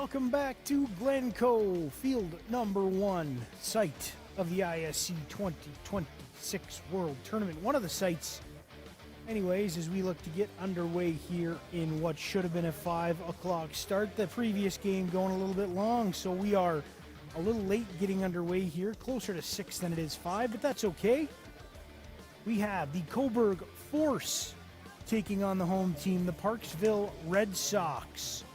welcome back to Glencoe, field number 1, site of the ISC 2026 World Tournament. One of the sites, anyways, as we look to get underway here in what should have been a 5 o'clock start. The previous game going a little bit long, so we are a little late getting underway here, closer to 6 than it is 5, but that's okay. We have the Cobourg Force taking on the home team, the Parksville Red Sox.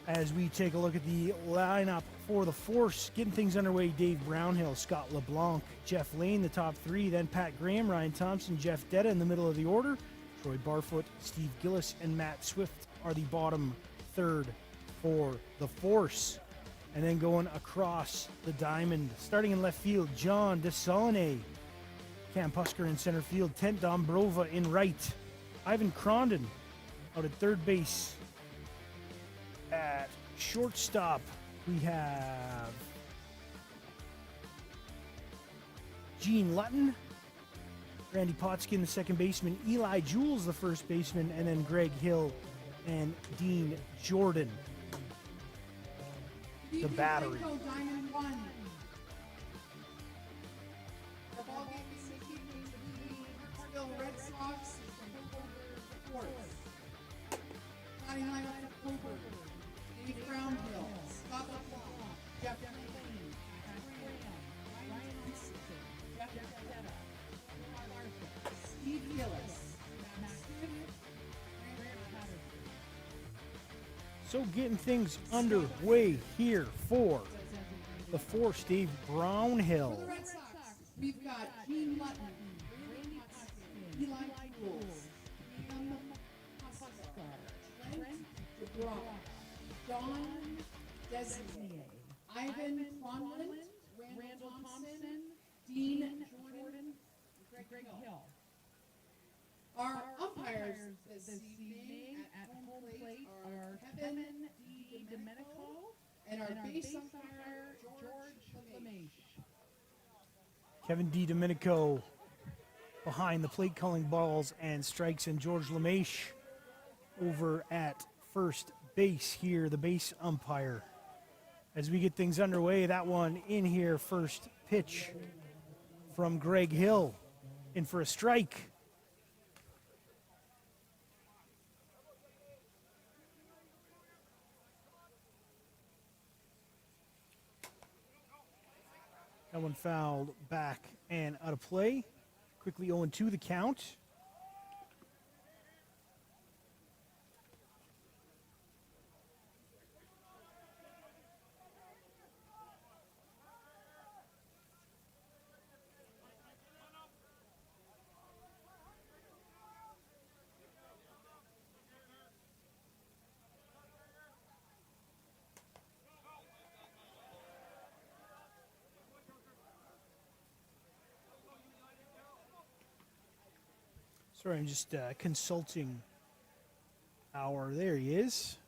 As we take a look at the lineup for the Force, getting things underway, Dave Brownhill, Scott LeBlanc, Jeff Lane, the top 3, then Pat Graham, Ryan Thompson, Jeff Detta in the middle of the order. Troy Barfoot, Steve Gillis, and Matt Swift are the bottom third for the Force. And then going across the diamond, starting in left field, John DeSaulnier, Cam Pusker in center field, Tent Dombrova in right, Ivan Crondon out at third base. At shortstop, we have Gene Lutton, Randy Potskin, the second baseman, Eli Jules, the first baseman, and then Greg Hill and Dean Jordan, the battery. Diamond 1. The ball game is between the Parksville Red Sox and the Force. Starting lineup for Cobourg: Dave Brownhill, Scott LeBlanc, Jeff Lane, Pat Graham, Ryan Thompson, Jeff Detta, Steve Gillis, Matt Swift, Grant Patterson. So getting things underway here for the Force, Dave Brownhill. For the Red Sox, we've got Gene Lutton, Randy Potskin, Eli Jules, Cam Pusker, Trent DeGraw, Don Desnier, Ivan Crondon, Randall Thompson, Dean Jordan, Greg Hill. Our umpires this evening at home plate are Kevin D. Domenico and our base umpire, George LeMaitre. Kevin D. Domenico behind the plate calling balls and strikes, and George LeMaitre over at first base here, the base umpire. As we get things underway, that one in here, first pitch from Greg Hill, in for a strike. That one fouled back and out of play. Quickly 0-2 the count. Sorry, I'm just consulting there he is.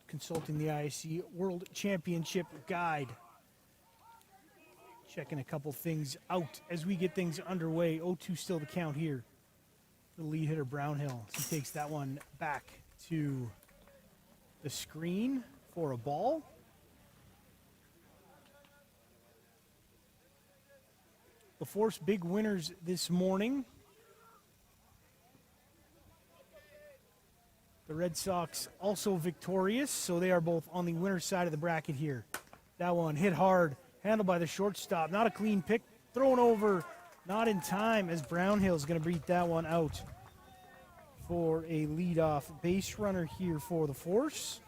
Consulting the ISC World Championship Guide. Checking a couple things out as we get things underway. 0-2 still the count here. The lead hitter, Brownhill. He takes that one back to the screen for a ball. The Force big winners this morning. The Red Sox also victorious, so they are both on the winner's side of the bracket here. That one hit hard, handled by the shortstop. Not a clean pick, thrown over, not in time, as Brownhill's going to beat that one out for a leadoff base runner here for the Force.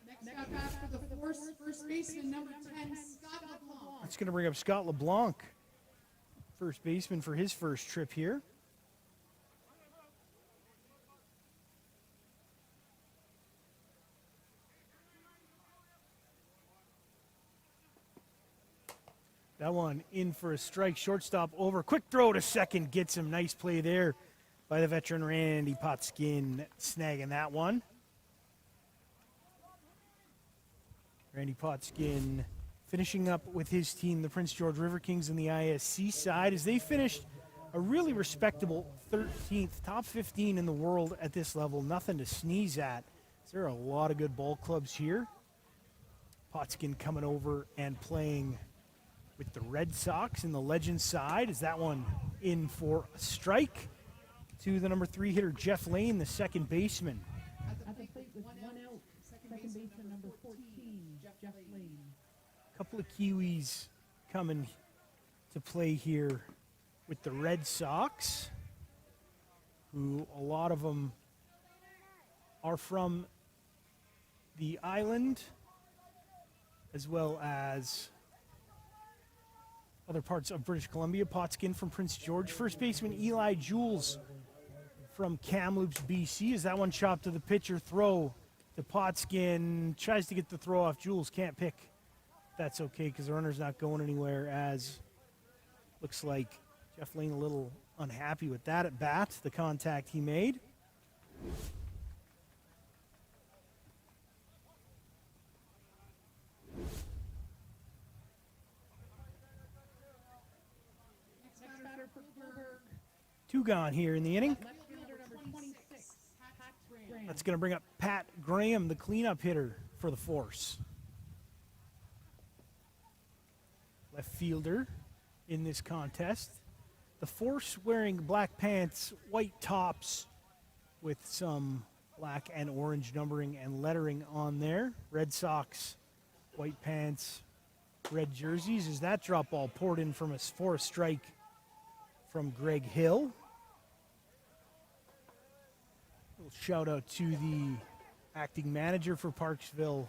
Next up after the Force, first baseman number 10, Scott LeBlanc. That's going to bring up Scott LeBlanc, first baseman for his first trip here. That one in for a strike, shortstop over, quick throw to second, gets him. Nice play there by the veteran Randy Potskin, snagging that one. Randy Potskin finishing up with his team, the Prince George River Kings, on the ISC side, as they finished a really respectable 13th, top 15 in the world at this level. Nothing to sneeze at. There are a lot of good ball clubs here. Potskin coming over and playing with the Red Sox in the Legends side. Is that one in for a strike to the number 3 hitter, Jeff Lane, the second baseman. At the plate with 1 out, second baseman number 14, Jeff Lane. A couple of Kiwis coming to play here with the Red Sox, who a lot of them are from the island, as well as other parts of British Columbia. Potskin from Prince George. First baseman Eli Jules from Kamloops, BC. Is that one chopped to the pitcher? Throw to Potskin. Tries to get the throw off. Jules can't pick. That's okay because the runner's not going anywhere, as looks like Jeff Lane a little unhappy with that at bat, the contact he made. Next batter for Cobourg, Two gone here in the inning. left fielder number 26, Pat Graham. That's going to bring up Pat Graham, the cleanup hitter for the Force. Left fielder in this contest. The Force wearing black pants, white tops with some black and orange numbering and lettering on there. Red Sox, white pants, red jerseys. Is that drop ball poured in from for a strike from Greg Hill? Little shout out to the acting manager for Parksville,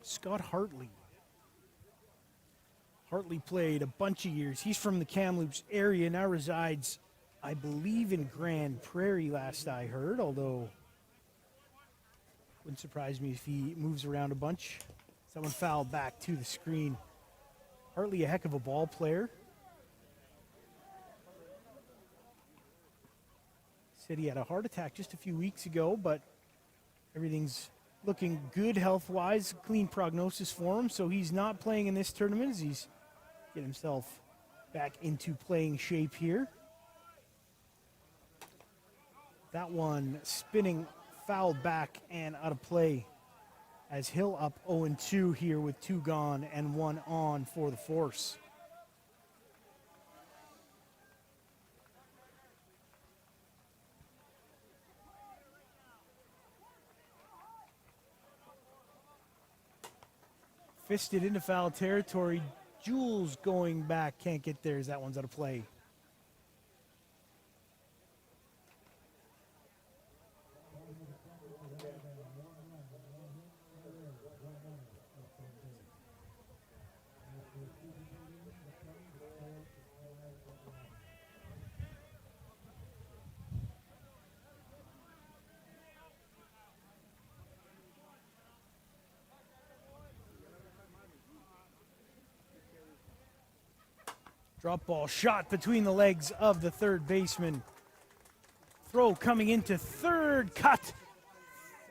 Scott Hartley. Hartley played a bunch of years. He's from the Kamloops area, now resides, I believe, in Grand Prairie, last I heard, although wouldn't surprise me if he moves around a bunch. Someone fouled back to the screen. Hartley, a heck of a ball player. Said he had a heart attack just a few weeks ago, but everything's looking good health-wise, clean prognosis for him, so he's not playing in this tournament as he's getting himself back into playing shape here. That one spinning fouled back and out of play as Hill up 0-2 here with 2 gone and 1 on for the Force. Fisted into foul territory. Jules going back, can't get there as that one's out of play. Drop ball shot between the legs of the third baseman. Throw coming into third, cut.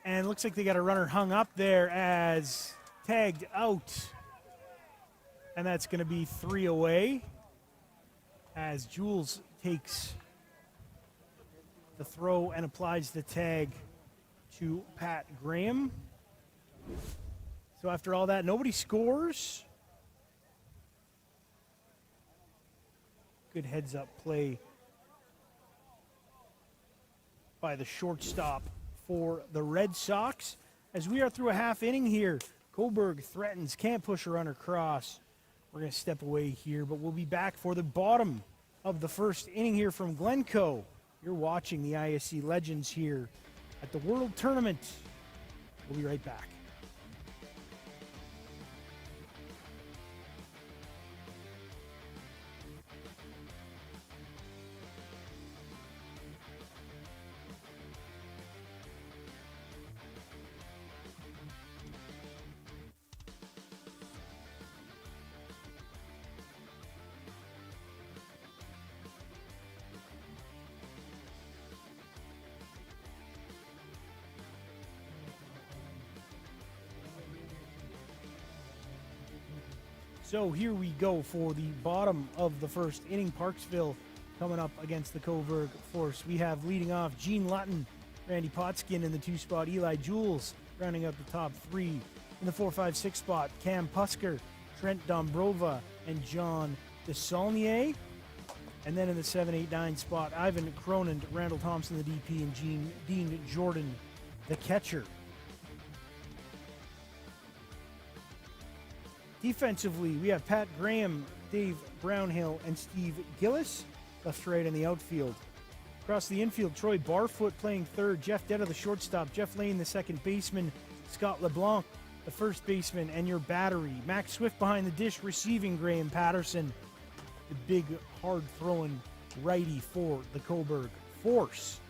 And looks like they got a runner hung up there as tagged out. And that's going to be 3 away as Jules takes the throw and applies the tag to Pat Graham. So after all that, nobody scores. Good heads-up play by the shortstop for the Red Sox. As we are through a half inning here, Cobourg threatens, can't push a runner across. We're going to step away here, but we'll be back for the bottom of the first inning here from Glencoe. You're watching the ISC Legends here at the World Tournament. We'll be right back. So here we go for the bottom of the first inning. Parksville coming up against the Cobourg Force. We have leading off Gene Lutton, Randy Potskin in the 2 spot, Eli Jules rounding out the top 3. In the 4-5-6 spot, Cam Pusker, Trent Dombrova, and John Desaulnier. And then in the 7-8-9 spot, Ivan Cronin, Randall Thompson, the DP, and Dean Jordan, the catcher. Defensively, we have Pat Graham, Dave Brownhill, and Steve Gillis, left to right in the outfield. Across the infield, Troy Barfoot playing third, Jeff Detta, the shortstop, Jeff Lane, the second baseman, Scott LeBlanc, the first baseman, and your battery. Max Swift behind the dish, receiving Graham Patterson, the big, hard-throwing righty for the Cobourg Force.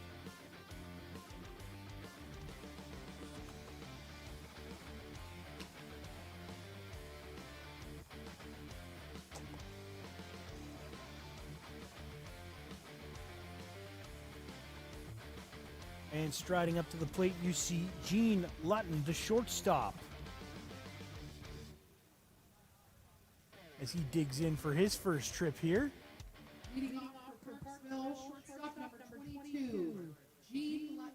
And striding up to the plate, you see Gene Lutton, the shortstop, as he digs in for his first trip here. Leading off for Parksville, shortstop number 22, Gene Lutton.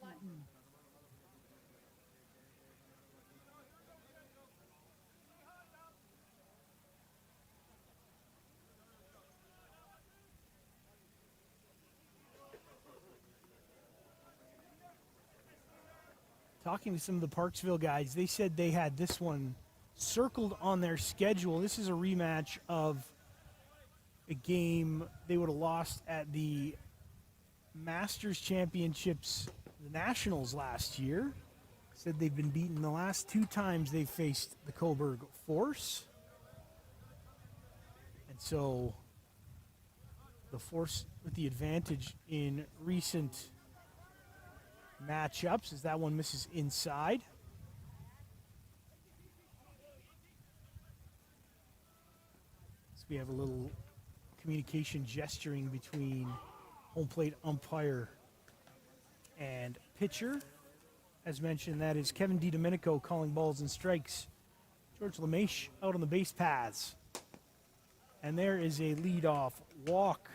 Talking to some of the Parksville guys, they said they had this one circled on their schedule. This is a rematch of a game they would have lost at the Masters Championships, the Nationals last year. Said they've been beaten the last 2 times they faced the Cobourg Force. And so the Force with the advantage in recent matchups as that one misses inside. So we have a little communication gesturing between home plate umpire and pitcher. As mentioned, that is Kevin DiDomenico calling balls and strikes. George LeMaiche out on the base paths. And there is a leadoff walk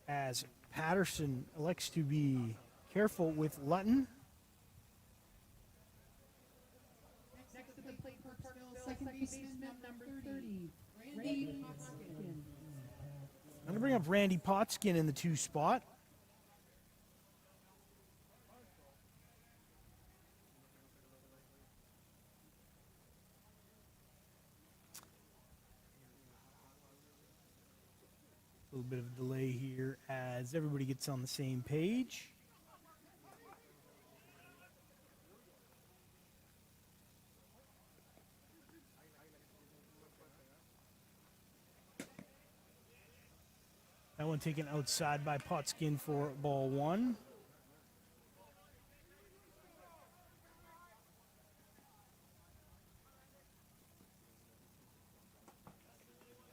as Patterson elects to be careful with Lutton. Next to the plate for Parksville, second baseman number 30, Randy Potskin. I'm going to bring up Randy Potskin in the 2 spot. A little bit of a delay here as everybody gets on the same page. That one taken outside by Potskin for ball 1.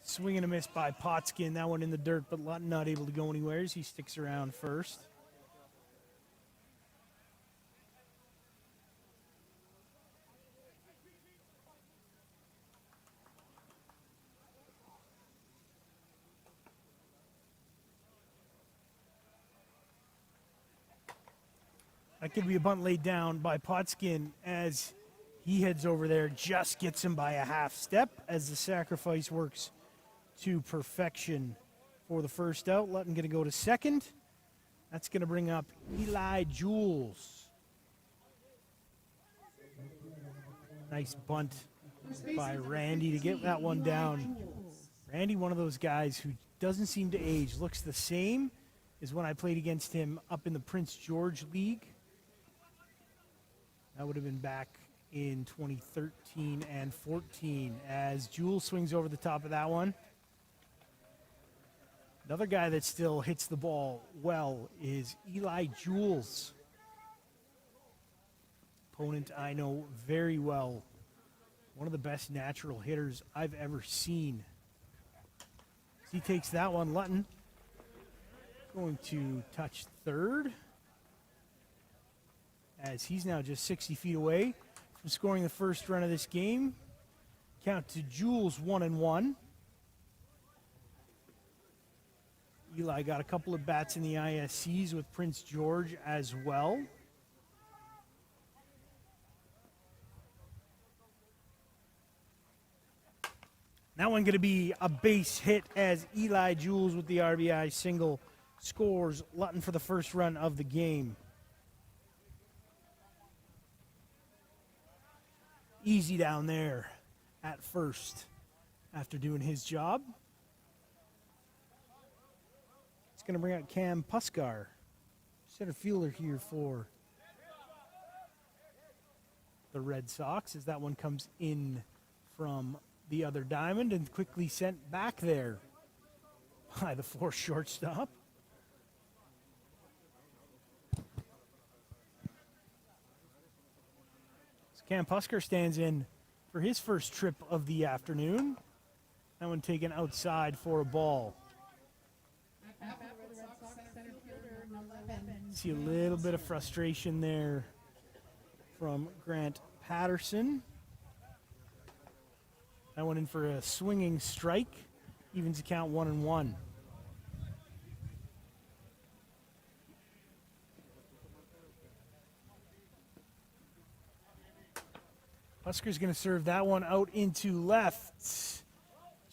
Swing and a miss by Potskin. That one in the dirt, but Lutton not able to go anywhere as he sticks around first. That could be a bunt laid down by Potskin as he heads over there, just gets him by a half step as the sacrifice works to perfection for the first out. Lutton going to go to second. That's going to bring up Eli Jules. Nice bunt by Randy to get that one down. Randy, one of those guys who doesn't seem to age, looks the same as when I played against him up in the Prince George League. That would have been back in 2013 and 14 as Jules swings over the top of that one. Another guy that still hits the ball well is Eli Jules. Opponent I know very well. One of the best natural hitters I've ever seen. As he takes that one, Lutton going to touch third, as he's now just 60 feet away from scoring the first run of this game. Count to Jules 1-1. Eli got a couple of bats in the ISCs with Prince George as well. That one going to be a base hit as Eli Jules with the RBI single scores Lutton for the first run of the game. Easy down there at first after doing his job. It's going to bring out Cam Puskar, center fielder here for the Red Sox, as that one comes in from the other diamond and quickly sent back there by the fourth shortstop. So Cam Puskar stands in for his first trip of the afternoon. That one taken outside for a ball. See a little bit of frustration there from Grant Patterson. That one in for a swinging strike. Evens the count 1-1. Puskar's going to serve that one out into left.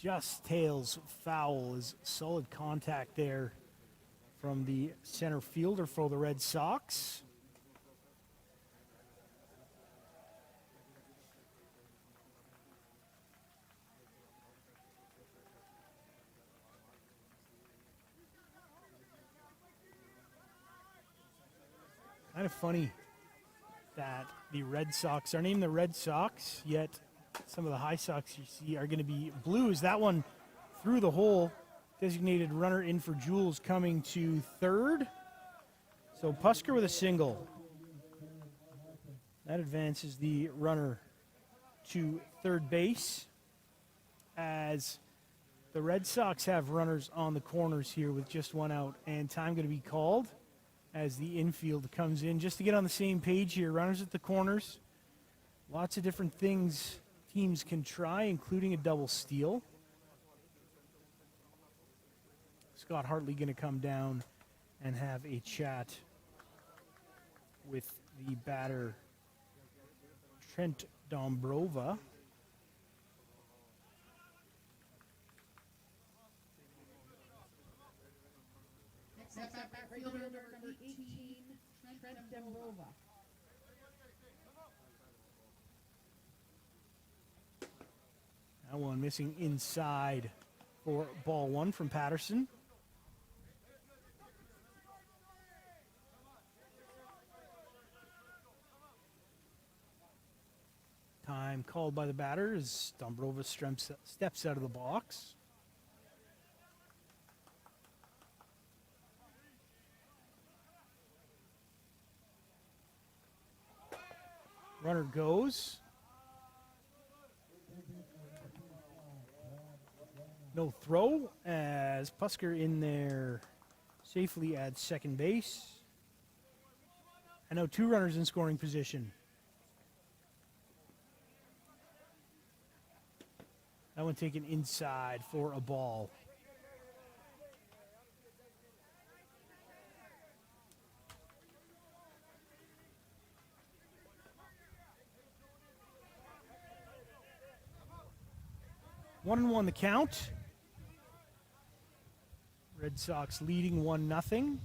Just tails foul. Is solid contact there from the center fielder for the Red Sox. Kind of funny that the Red Sox are named the Red Sox, yet some of the high Sox you see are going to be Blues. That one through the hole. Designated runner in for Jules coming to third. So Puskar with a single. That advances the runner to third base, as the Red Sox have runners on the corners here with just one out, and time going to be called as the infield comes in. Just to get on the same page here, runners at the corners. Lots of different things teams can try, including a double steal. Scott Hartley going to come down and have a chat with the batter, Trent Dombrova. Next up, fielder number 18, Trent Dombrova. That one missing inside for ball one from Patterson. Time called by the batter as Dombrova steps out of the box. Runner goes. No throw as Puskar in there safely at second base. And now two runners in scoring position. That one taken inside for a ball. One and one the count. Red Sox leading 1-0.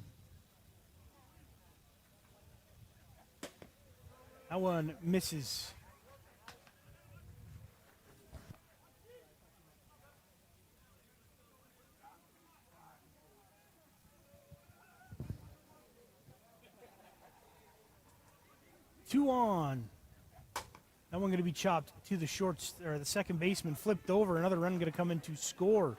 That one misses. Two on. That one going to be chopped to the short, or the second baseman, flipped over. Another run going to come in to score,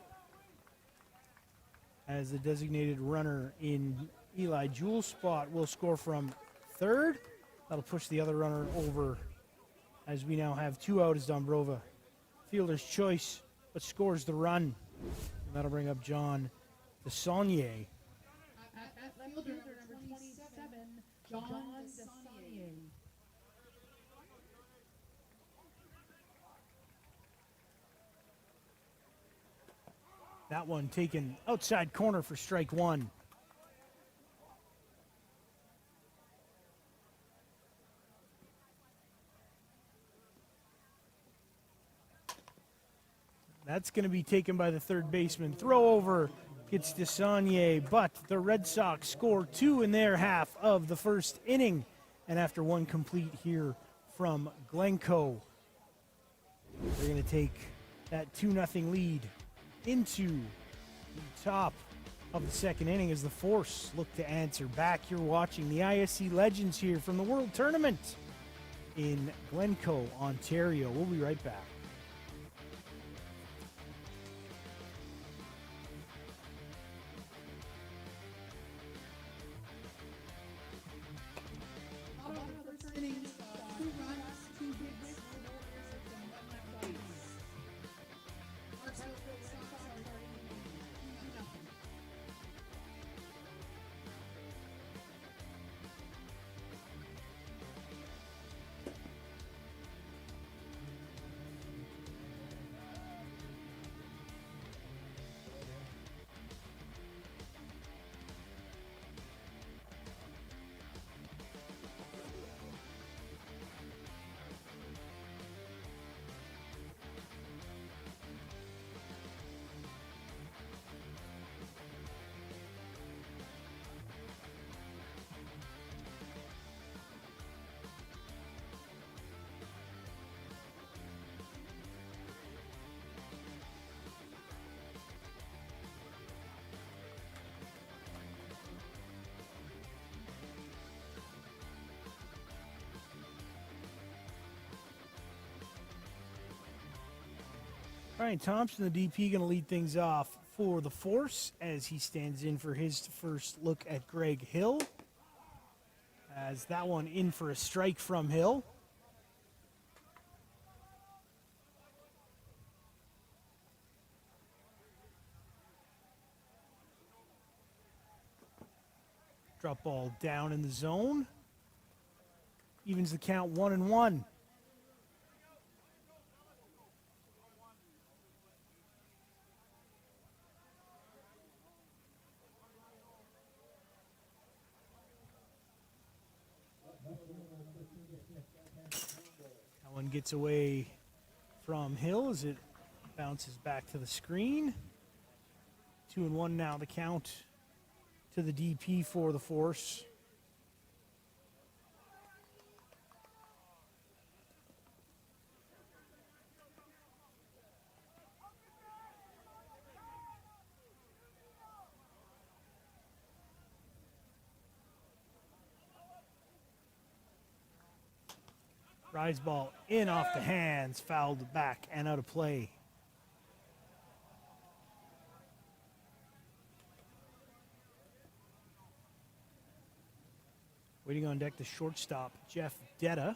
as the designated runner in Eli Jules' spot will score from third. That'll push the other runner over, as we now have two out as Dombrova. Fielder's choice, but scores the run. And that'll bring up John Desaulnier. At fielder number 27, John Desaulnier. That one taken outside corner for strike one. That's going to be taken by the third baseman. Throw over gets to Saunier, but the Red Sox score 2 in their half of the first inning. And after one complete here from Glencoe, they're going to take that 2-0 lead into the top of the second inning as the Force look to answer back. You're watching the ISC Legends here from the World Tournament in Glencoe, Ontario. We'll be right back. Brian Thompson, the DP, going to lead things off for the Force as he stands in for his first look at Greg Hill. As that one in for a strike from Hill. Drop ball down in the zone. Evens the count 1-1. That one gets away from Hill as it bounces back to the screen. 2-1 now, the count to the DP for the Force. Rise ball in off the hands, fouled back and out of play. Waiting on deck, the shortstop, Jeff Detta.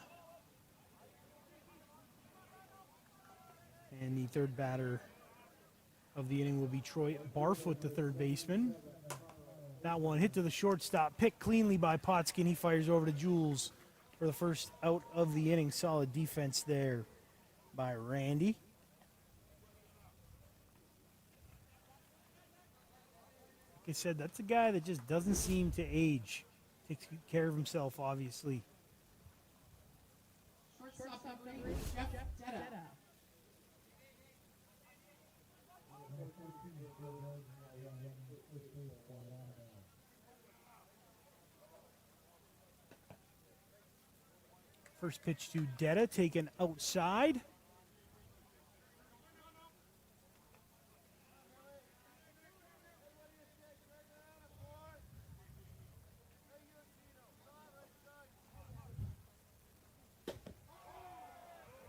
And the third batter of the inning will be Troy Barfoot, the third baseman. That one hit to the shortstop, picked cleanly by Potskin. He fires over to Jules for the first out of the inning. Solid defense there by Randy. Like I said, that's a guy that just doesn't seem to age. Takes good care of himself, obviously. Shortstop upgrade, Jeff Detta. First pitch to Detta, taken outside.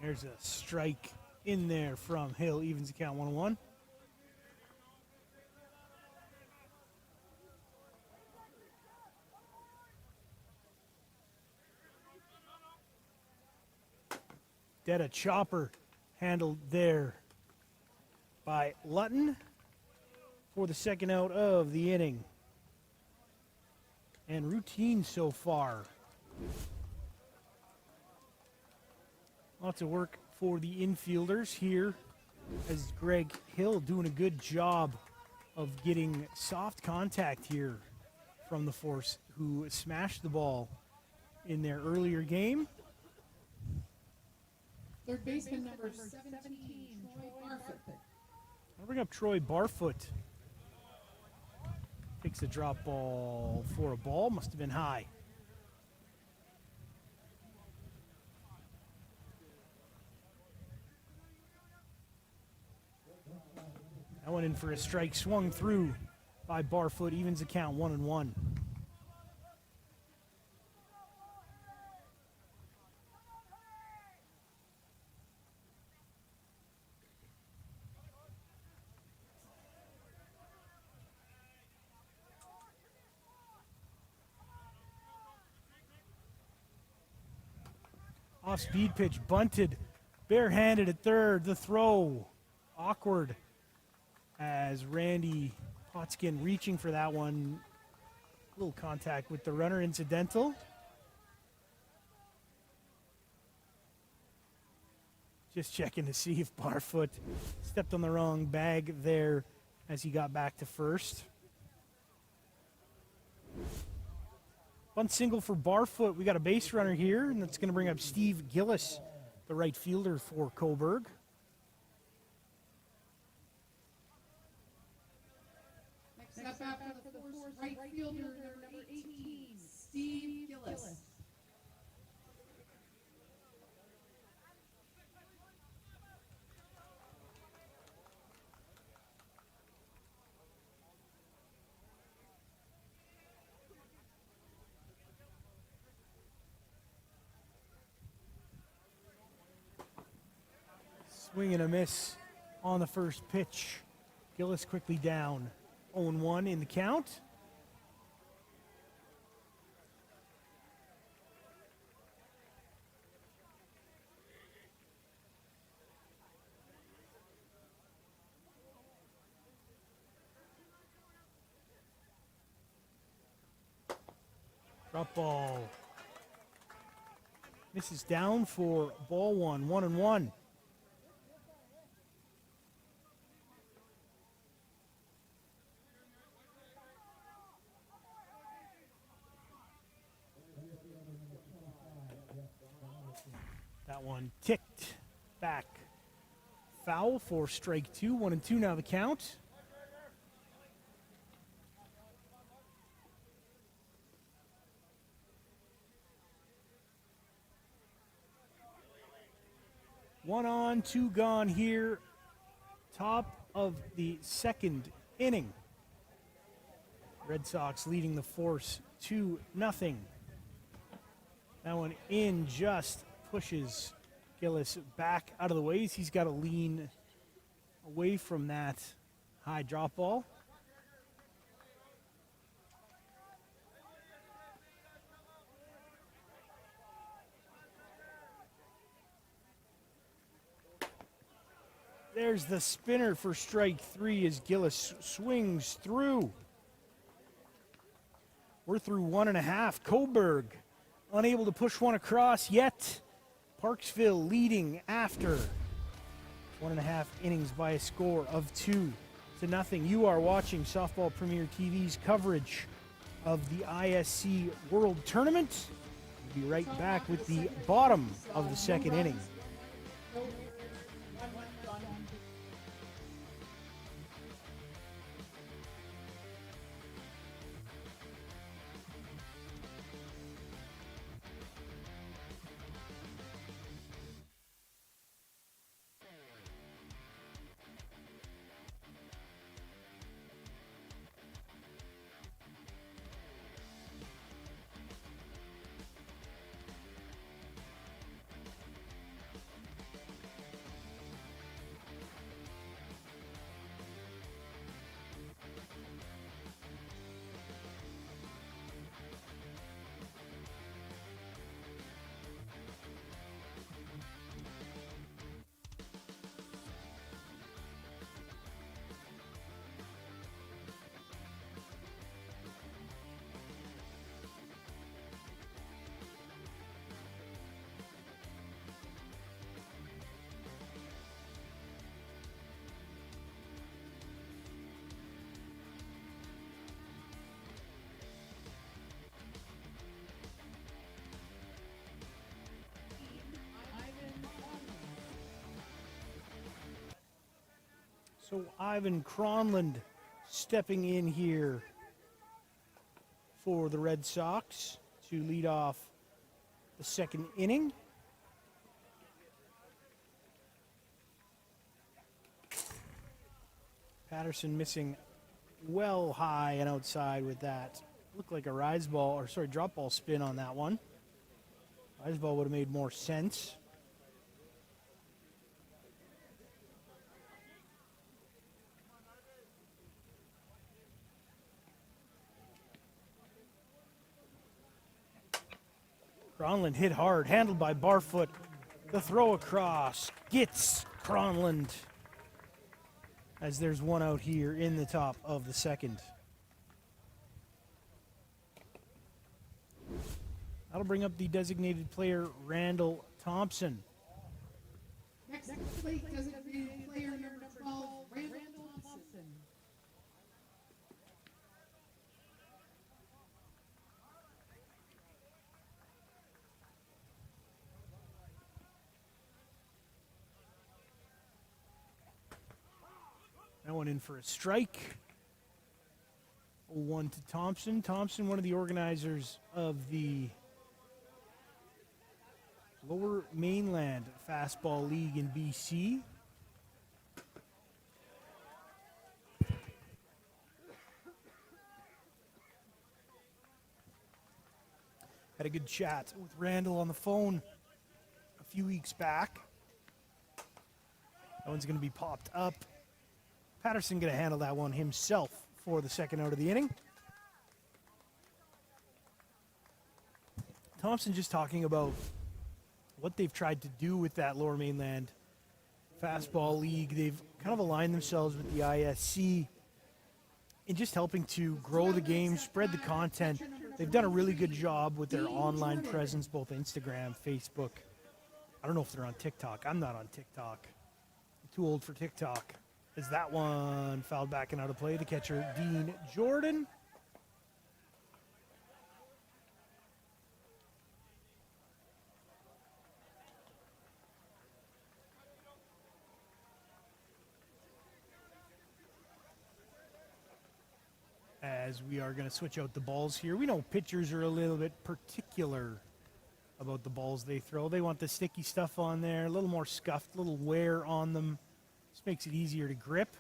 There's a strike in there from Hill, evens the count 1-1. Detta chopper handled there by Lutton for the second out of the inning. And routine so far. Lots of work for the infielders here as Greg Hill doing a good job of getting soft contact here from the Force, who smashed the ball in their earlier game. Third baseman number 17, Troy Barfoot. I'll bring up Troy Barfoot. Takes a drop ball for a ball. Must have been high. That went in for a strike. Swung through by Barfoot. Evens the count 1-1. Off-speed pitch, bunted, barehanded at third. The throw, awkward as Randy Potskin reaching for that one. A little contact with the runner, incidental. Just checking to see if Barfoot stepped on the wrong bag there as he got back to first. Bunt single for Barfoot. We got a base runner here, and that's going to bring up Steve Gillis, the right fielder for Cobourg. Next up after the Force, right fielder number 18, Steve Gillis. Swing and a miss on the first pitch. Gillis quickly down. 0-1 in the count. Drop ball. This is down for ball one. 1-1. That one ticked back. Foul for strike two. 1-2 now the count. One on, two gone here. Top of the second inning. Red Sox leading the Force 2-0. That one in just pushes Gillis back out of the way. He's got to lean away from that high drop ball. There's the spinner for strike three as Gillis swings through. We're through 1.5. Cobourg unable to push one across yet. Parksville leading after 1.5 innings by a score of 2-0. You are watching Softball Premier TV's coverage of the ISC World Tournament. We'll be right back with the bottom of the second inning. So Ivan Cronland stepping in here for the Red Sox to lead off the second inning. Patterson missing well high and outside with that. Looked like a drop ball spin on that one. Rise ball would have made more sense. Cronland hit hard, handled by Barfoot. The throw across gets Cronland, as there's one out here in the top of the second. That'll bring up the designated player, Randall Thompson. Next plate designated player number 12, Randall Thompson. That one in for a strike. 0-1 to Thompson. Thompson, one of the organizers of the Lower Mainland Fastball League in BC. Had a good chat with Randall on the phone a few weeks back. That one's going to be popped up. Patterson going to handle that one himself for the second out of the inning. Thompson just talking about what they've tried to do with that Lower Mainland Fastball League. They've kind of aligned themselves with the ISC in just helping to grow the game, spread the content. They've done a really good job with their online presence, both Instagram, Facebook. I don't know if they're on TikTok. I'm not on TikTok. I'm too old for TikTok. As that one fouled back and out of play, the catcher, Dean Jordan. As we are going to switch out the balls here. We know pitchers are a little bit particular about the balls they throw. They want the sticky stuff on there, a little more scuffed, a little wear on them. This makes it easier to grip.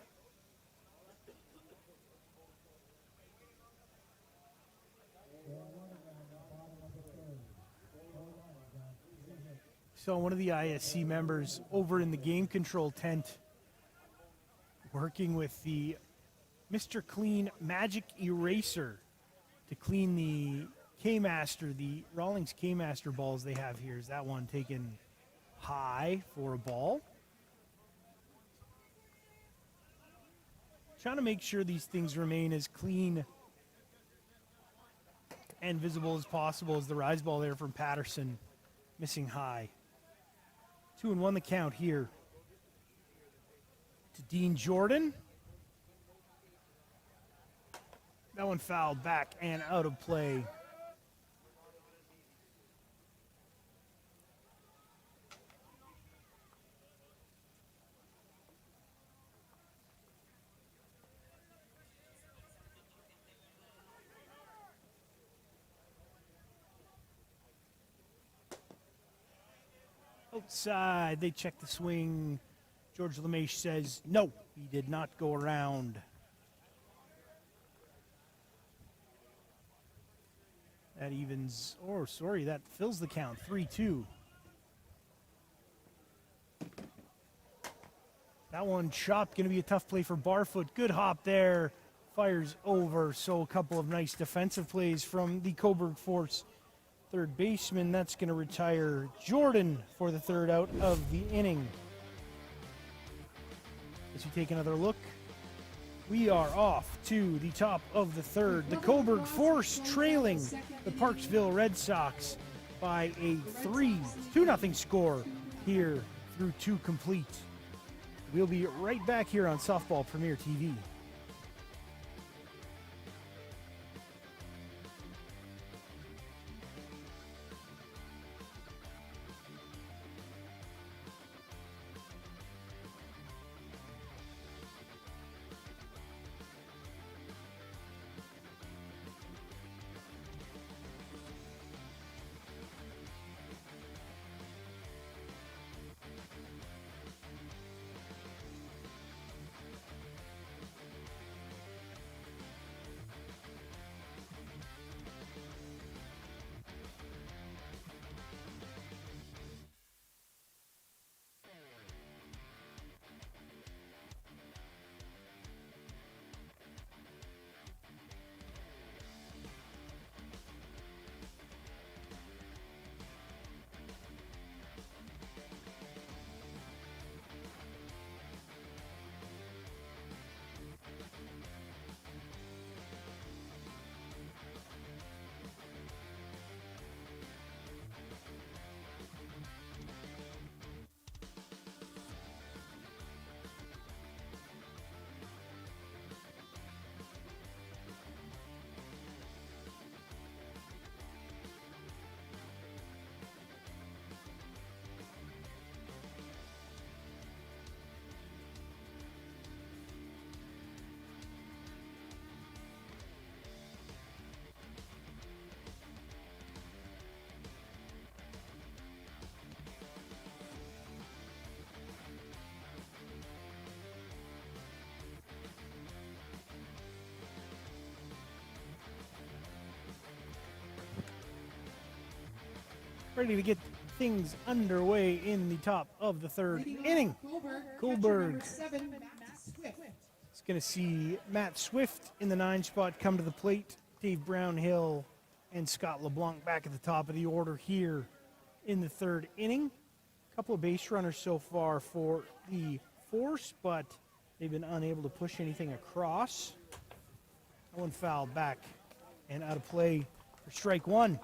So one of the ISC members over in the game control tent working with the Mr. Clean Magic Eraser to clean the K-Master, the Rawlings K-Master balls they have here. Is that one taken high for a ball? Trying to make sure these things remain as clean and visible as possible as the rise ball there from Patterson, missing high. 2-1 the count here to Dean Jordan. That one fouled back and out of play. Outside, they check the swing. George LeMaitre says, no, he did not go around. That evens, that fills the count, 3-2. That one chopped, going to be a tough play for Barfoot. Good hop there, fires over. So a couple of nice defensive plays from the Cobourg Force third baseman. That's going to retire Jordan for the third out of the inning. As we take another look, we are off to the top of the third. The Cobourg Force trailing the Parksville Red Sox by a 2-0 score here through two complete. We'll be right back here on Softball Premier TV. ready to get things underway in the top of the third Leading inning. off, Cobourg, Cobourg. catcher number 7, Matt Swift. It's going to see Matt Swift in the 9 spot come to the plate. Dave Brownhill and Scott LeBlanc back at the top of the order here in the third inning. A couple of base runners so far for the Force, but they've been unable to push anything across. That one fouled back and out of play for strike one.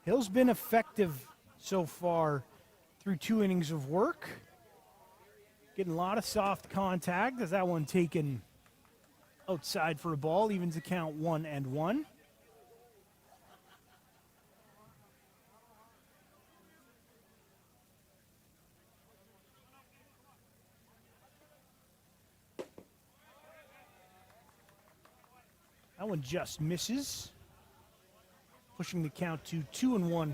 Hill's been effective so far through 2 innings of work. Getting a lot of soft contact as that one taken outside for a ball, evens the count 1-1. That one just misses, pushing the count to 2-1.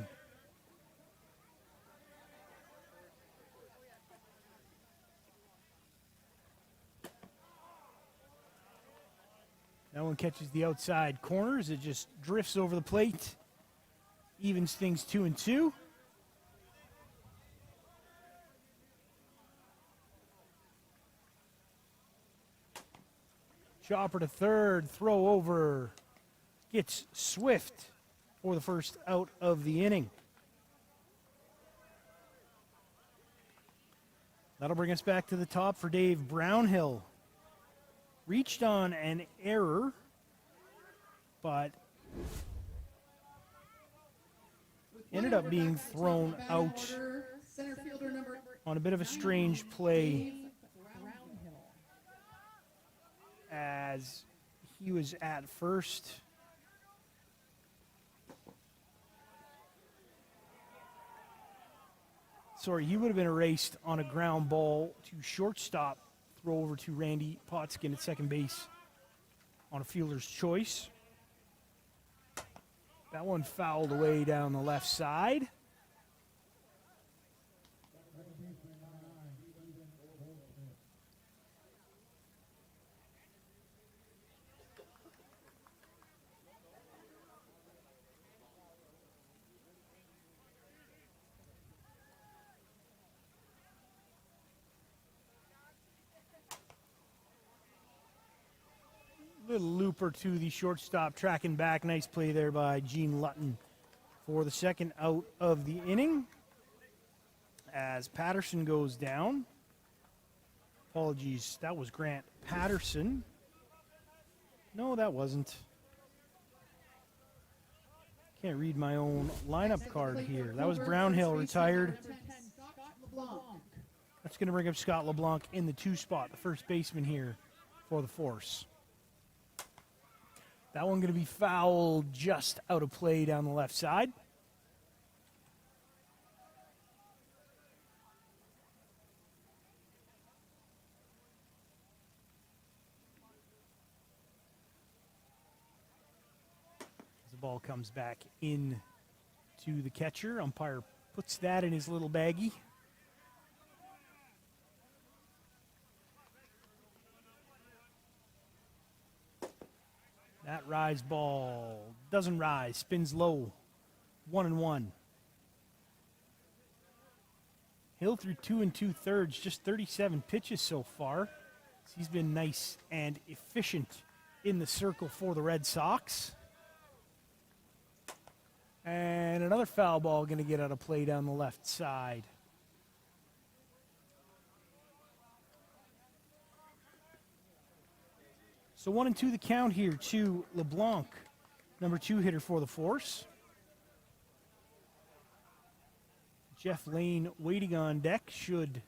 That one catches the outside corners. It just drifts over the plate, evens things 2-2. Chopper to third, throw over. Gets Swift for the first out of the inning. That'll bring us back to the top for Dave Brownhill. Reached on an error, but ended up being thrown out Center fielder number on a bit of a strange play as he was at first. Sorry, he would have been erased on a ground ball to shortstop. Throw over to Randy Potskin at second base on a fielder's choice. That one fouled away down the left side. Little looper to the shortstop, tracking back. Nice play there by Gene Lutton for the second out of the inning. As Patterson goes down. Apologies, that was Grant Patterson. No, that wasn't. Can't read my own lineup card here. That was Brownhill, retired. That's going to bring up Scott LeBlanc in the 2 spot, the first baseman here for the Force. That one going to be fouled just out of play down the left side. As the ball comes back in to the catcher, umpire puts that in his little baggie. That rise ball doesn't rise, spins low, 1-1. Hill through 2 2/3, just 37 pitches so far. He's been nice and efficient in the circle for the Red Sox. And another foul ball going to get out of play down the left side. So 1-2 the count here to LeBlanc, number 2 hitter for the Force. Jeff Lane waiting on deck should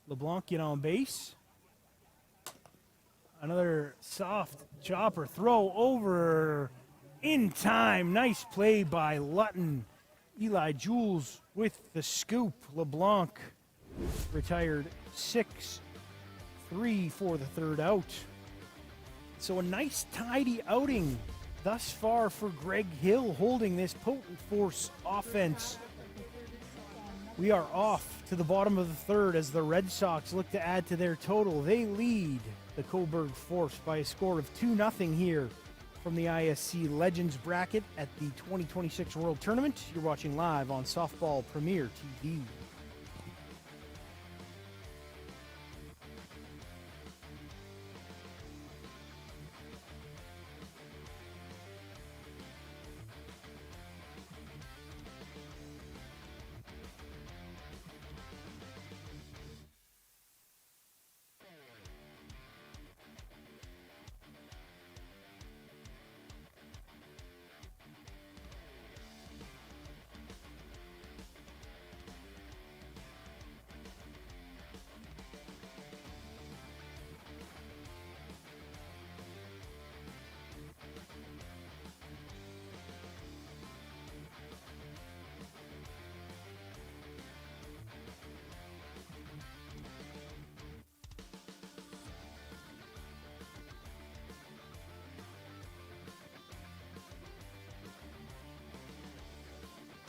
LeBlanc get on base. Another soft chopper throw over in time. Nice play by Lutton. Eli Jules with the scoop. LeBlanc retired 6-3 for the third out. So a nice tidy outing thus far for Greg Hill, holding this potent Force offense. We are off to the bottom of the third as the Red Sox look to add to their total. They lead the Cobourg Force by a score of 2-0 here from the ISC Legends bracket at the 2026 World Tournament. You're watching live on Softball Premier TV.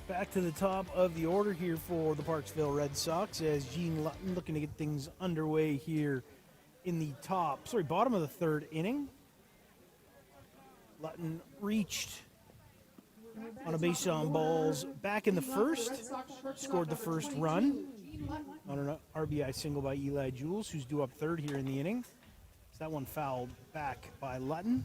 Back to the top of the order here for the Parksville Red Sox as Gene Lutton looking to get things underway here in the bottom of the third inning. Lutton reached on a base on balls back in the first, scored the first run on an RBI single by Eli Jules, who's due up third here in the inning. So that one fouled back by Lutton.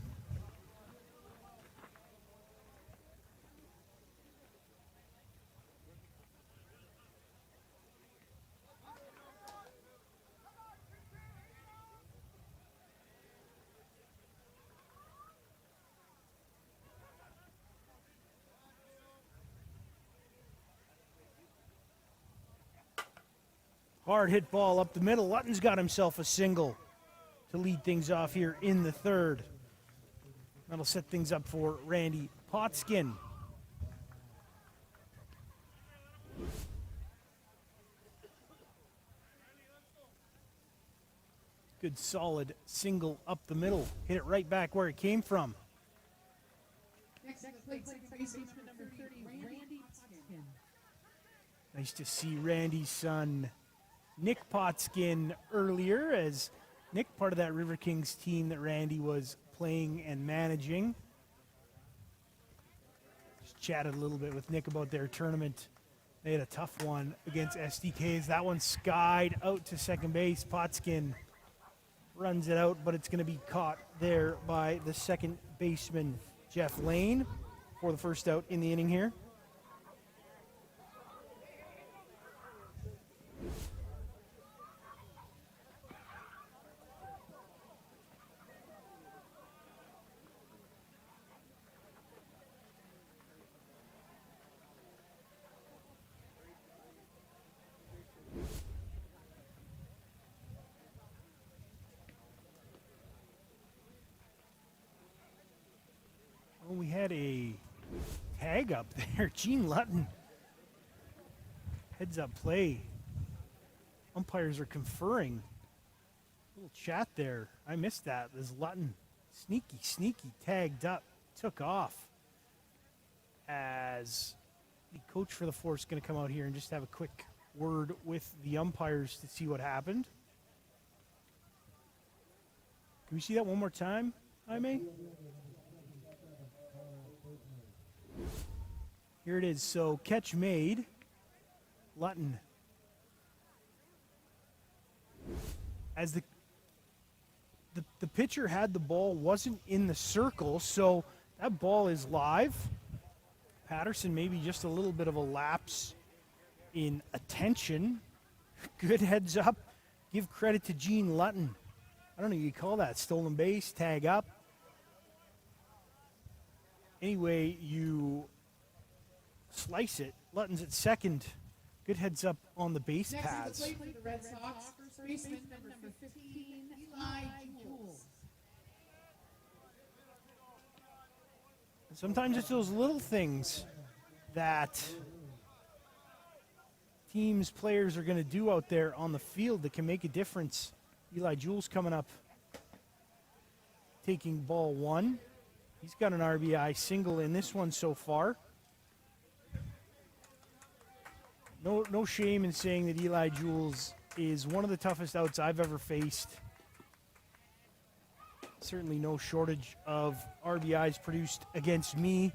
Hard hit ball up the middle. Lutton's got himself a single to lead things off here in the third. That'll set things up for Randy Potskin. Good solid single up the middle. Hit it right back where it came from. Next up, plate second baseman number 30, Randy Potskin. Nice to see Randy's son, Nick Potskin, earlier, as Nick, part of that River Kings team that Randy was playing and managing. Just chatted a little bit with Nick about their tournament. They had a tough one against SDKs. That one skied out to second base. Potskin runs it out, but it's going to be caught there by the second baseman, Jeff Lane, for the first out in the inning here. We had a tag up there. Gene Lutton. Heads up play. Umpires are conferring. A little chat there. I missed that. As Lutton sneaky tagged up, took off. As the coach for the force is going to come out here and just have a quick word with the umpires to see what happened. Can we see that one more time, Jaime? Here it is. So catch made. Lutton. As the pitcher had the ball, wasn't in the circle, so that ball is live. Patterson maybe just a little bit of a lapse in attention. Good heads up. Give credit to Gene Lutton. I don't know what you call that. Stolen base, tag up. Anyway, you slice it. Lutton's at second. Good heads up on the base paths. Next for the Red Sox, first baseman number 15, Eli Jules. Sometimes it's those little things that teams, players are going to do out there on the field that can make a difference. Eli Jules coming up, taking ball one. He's got an RBI single in this one so far. No shame in saying that Eli Jules is one of the toughest outs I've ever faced. Certainly no shortage of RBIs produced against me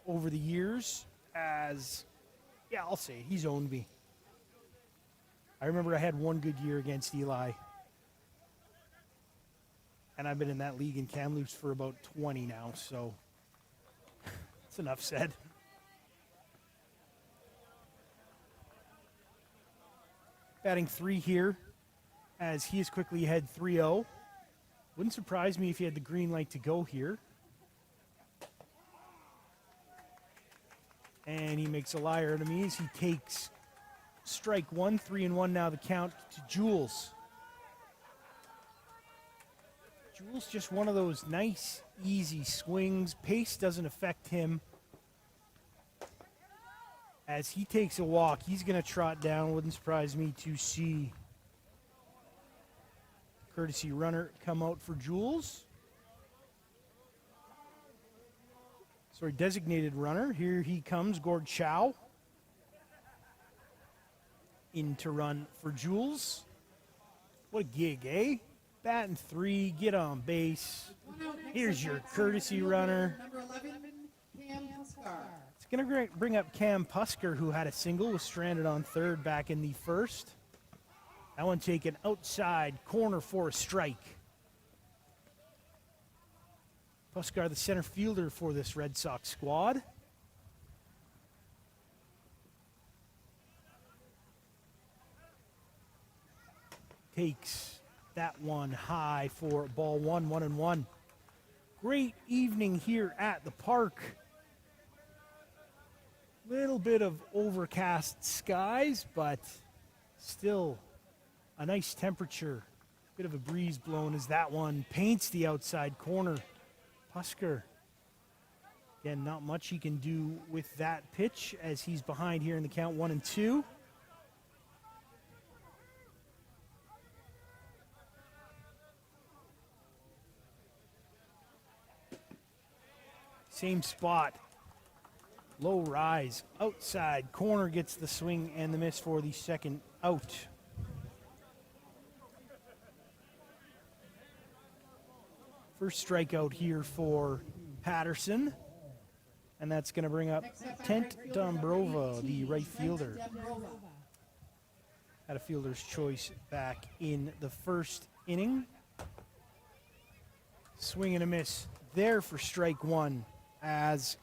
over the years, as, yeah, I'll say it, he's owned me. I remember I had one good year against Eli, and I've been in that league in Kamloops for about 20 now, so that's enough said. Batting 3 here, as he is quickly ahead 3-0. Wouldn't surprise me if he had the green light to go here. And he makes a liar out of me as he takes strike one, 3-1 now the count to Jules. Jules just one of those nice, easy swings. Pace doesn't affect him. As he takes a walk, he's going to trot down. Wouldn't surprise me to see courtesy runner come out for Jules. Sorry, designated runner. Here he comes, Gord Chow. In to run for Jules. What a gig, eh? Batting 3, get on base. Here's your courtesy runner. Number 11, Cam Puskar. It's going to bring up Cam Pusker, who had a single, was stranded on third back in the first. That one taken outside corner for a strike. Puskar, the center fielder for this Red Sox squad. Takes that one high for ball 1-1-1. Great evening here at the park. Little bit of overcast skies, but still a nice temperature. Bit of a breeze blowing as that one paints the outside corner. Pusker, again, not much he can do with that pitch as he's behind here in the count 1-2. Same spot. Low rise, outside corner gets the swing and the miss for the second out. First strikeout here for Patterson, and that's going to bring up Tent Dombrova, the right fielder. Had a fielder's choice back in the first inning. Swing and a miss there for strike one, as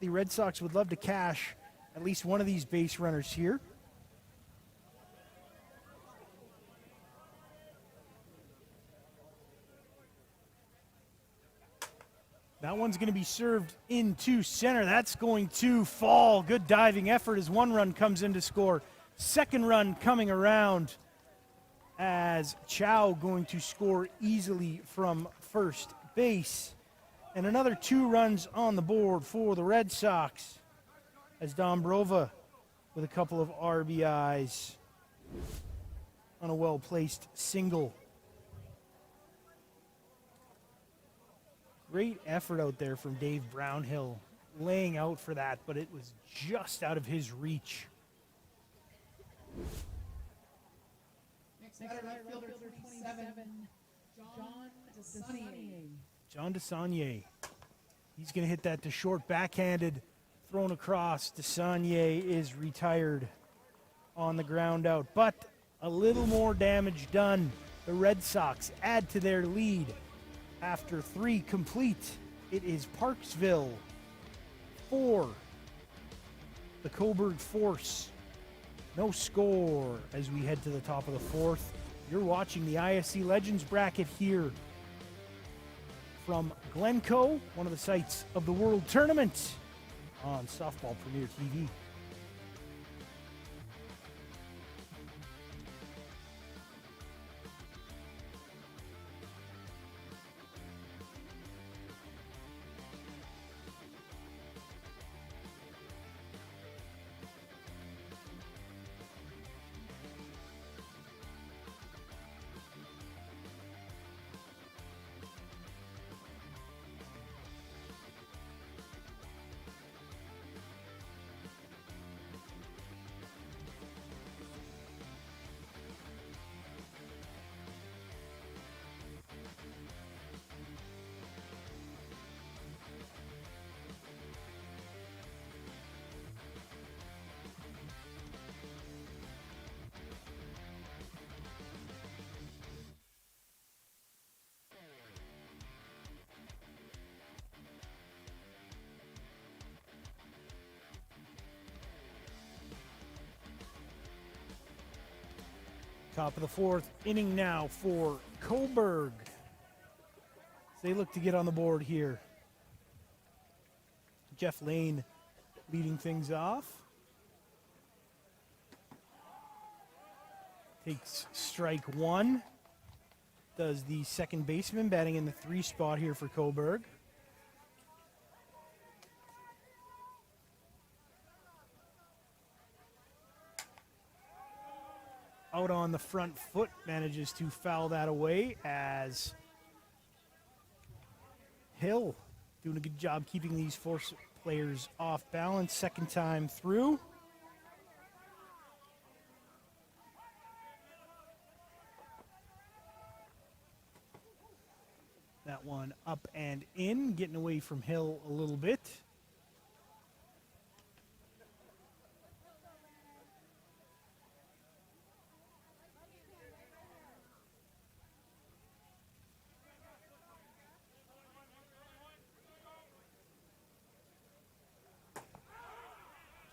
the Red Sox would love to cash at least one of these base runners here. That one's going to be served into center. That's going to fall. Good diving effort as one run comes in to score. Second run coming around as Chow going to score easily from first base. And another 2 runs on the board for the Red Sox as Dombrova with a couple of RBIs on a well-placed single. Great effort out there from Dave Brownhill, laying out for that, but it was just out of his reach. Next batter, right fielder 27, John DeSaunier. John DeSaunier. He's going to hit that to short, backhanded, thrown across. DeSaunier is retired on the ground out, but a little more damage done. The Red Sox add to their lead. After 3 complete, it is Parksville 4, the Cobourg Force. No score as we head to the top of the 4th. You're watching the ISC Legends bracket here from Glencoe, one of the sites of the World Tournament on Softball Premier TV. Top of the fourth inning now for Cobourg. They look to get on the board here. Jeff Lane leading things off. Takes strike one. Does the second baseman, batting in the 3 spot here for Cobourg. Out on the front foot, manages to foul that away as Hill doing a good job keeping these 4 players off balance. Second time through. That one up and in, getting away from Hill a little bit.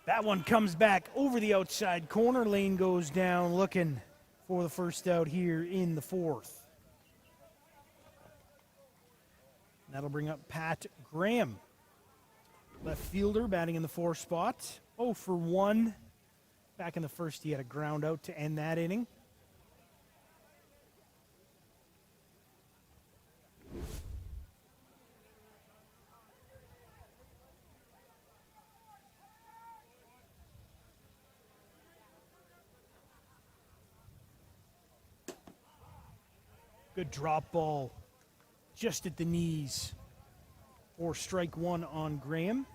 That one comes back over the outside corner. Lane goes down looking for the first out here in the 4th. That'll bring up Pat Graham. Left fielder batting in the 4 spot. 0 for 1. Back in the first, he had a ground out to end that inning. Good drop ball. Just at the knees for strike one on Graham.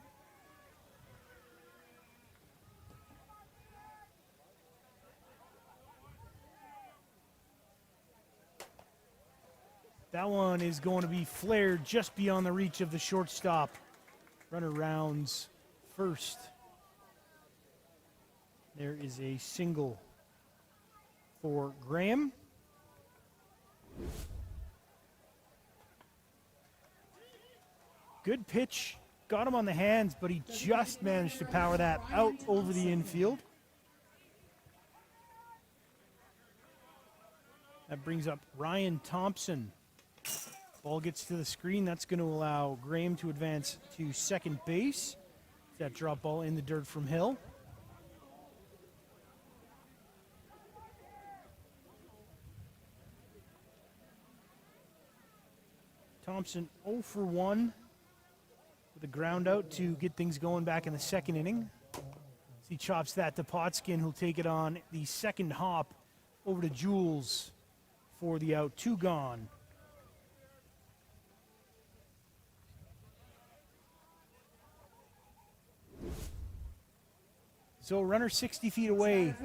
That one is going to be flared just beyond the reach of the shortstop. Runner rounds first. There is a single for Graham. Good pitch, got him on the hands, but he just managed to power that out over the infield. That brings up Ryan Thompson. Ball gets to the screen. That's going to allow Graham to advance to second base. That drop ball in the dirt from Hill. Thompson 0 for 1 with a ground out to get things going back in the second inning. As he chops that to Potskin, who'll take it on the second hop over to Jules for the out. 2 gone. So runner 60 feet away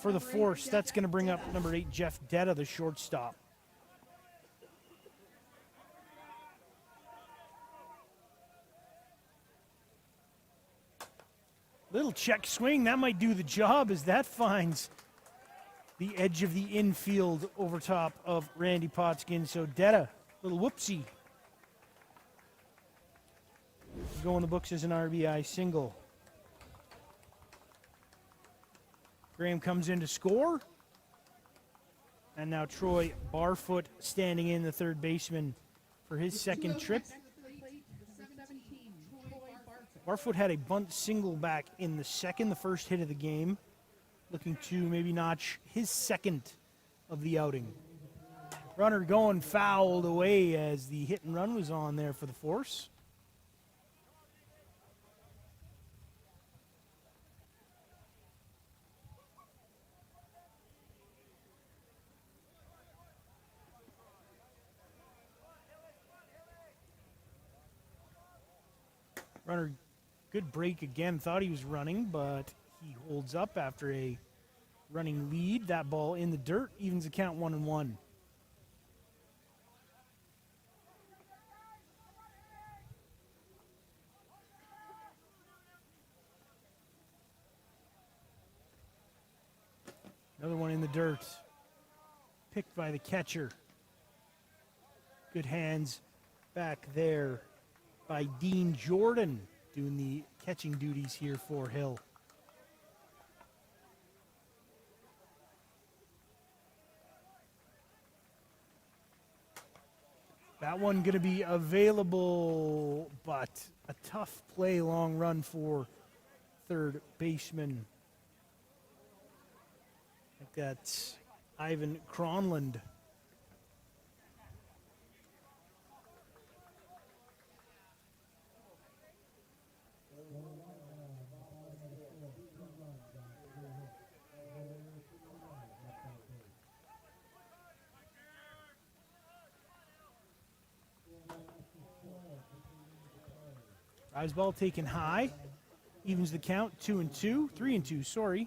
for the force. That's going to bring up number 8, Jeff Detta, the shortstop. Little check swing, that might do the job as that finds the edge of the infield over top of Randy Potskin. So Detta, little whoopsie. Go in the books as an RBI single. Graham comes in to score. And now Troy Barfoot standing in, the third baseman, for his second trip. Barfoot had a bunt single back in the second, the first hit of the game, looking to maybe notch his second of the outing. Runner going fouled away as the hit and run was on there for the force. Runner, good break again. Thought he was running, but he holds up after a running lead. That ball in the dirt evens the count 1-1. Another one in the dirt. Picked by the catcher. Good hands back there by Dean Jordan, doing the catching duties here for Hill. That one going to be available, but a tough play, long run for third baseman. I think that's Ivan Cronland. Rise ball taken high. Evens the count, 2-2. 3-2, sorry.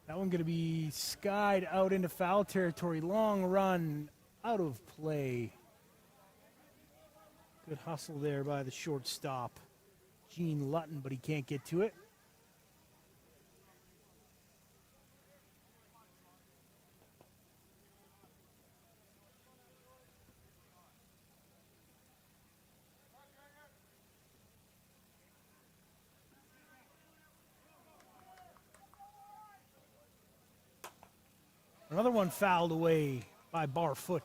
That one going to be skied out into foul territory. Long run, out of play. Good hustle there by the shortstop, Gene Lutton, but he can't get to it. Another one fouled away by Barfoot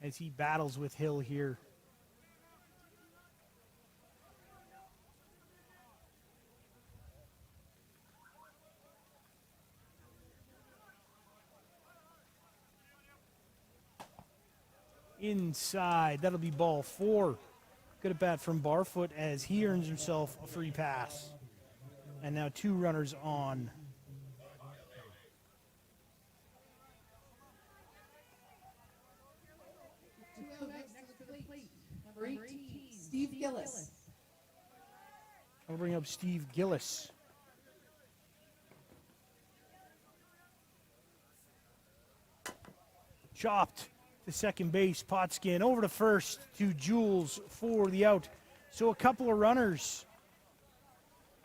as he battles with Hill here. Inside, that'll be ball 4. Good at bat from Barfoot as he earns himself a free pass. And now 2 runners on. Number 18, Steve Gillis. I'll bring up Steve Gillis. Chopped to second base. Potskin over to first to Jules for the out. So a couple of runners.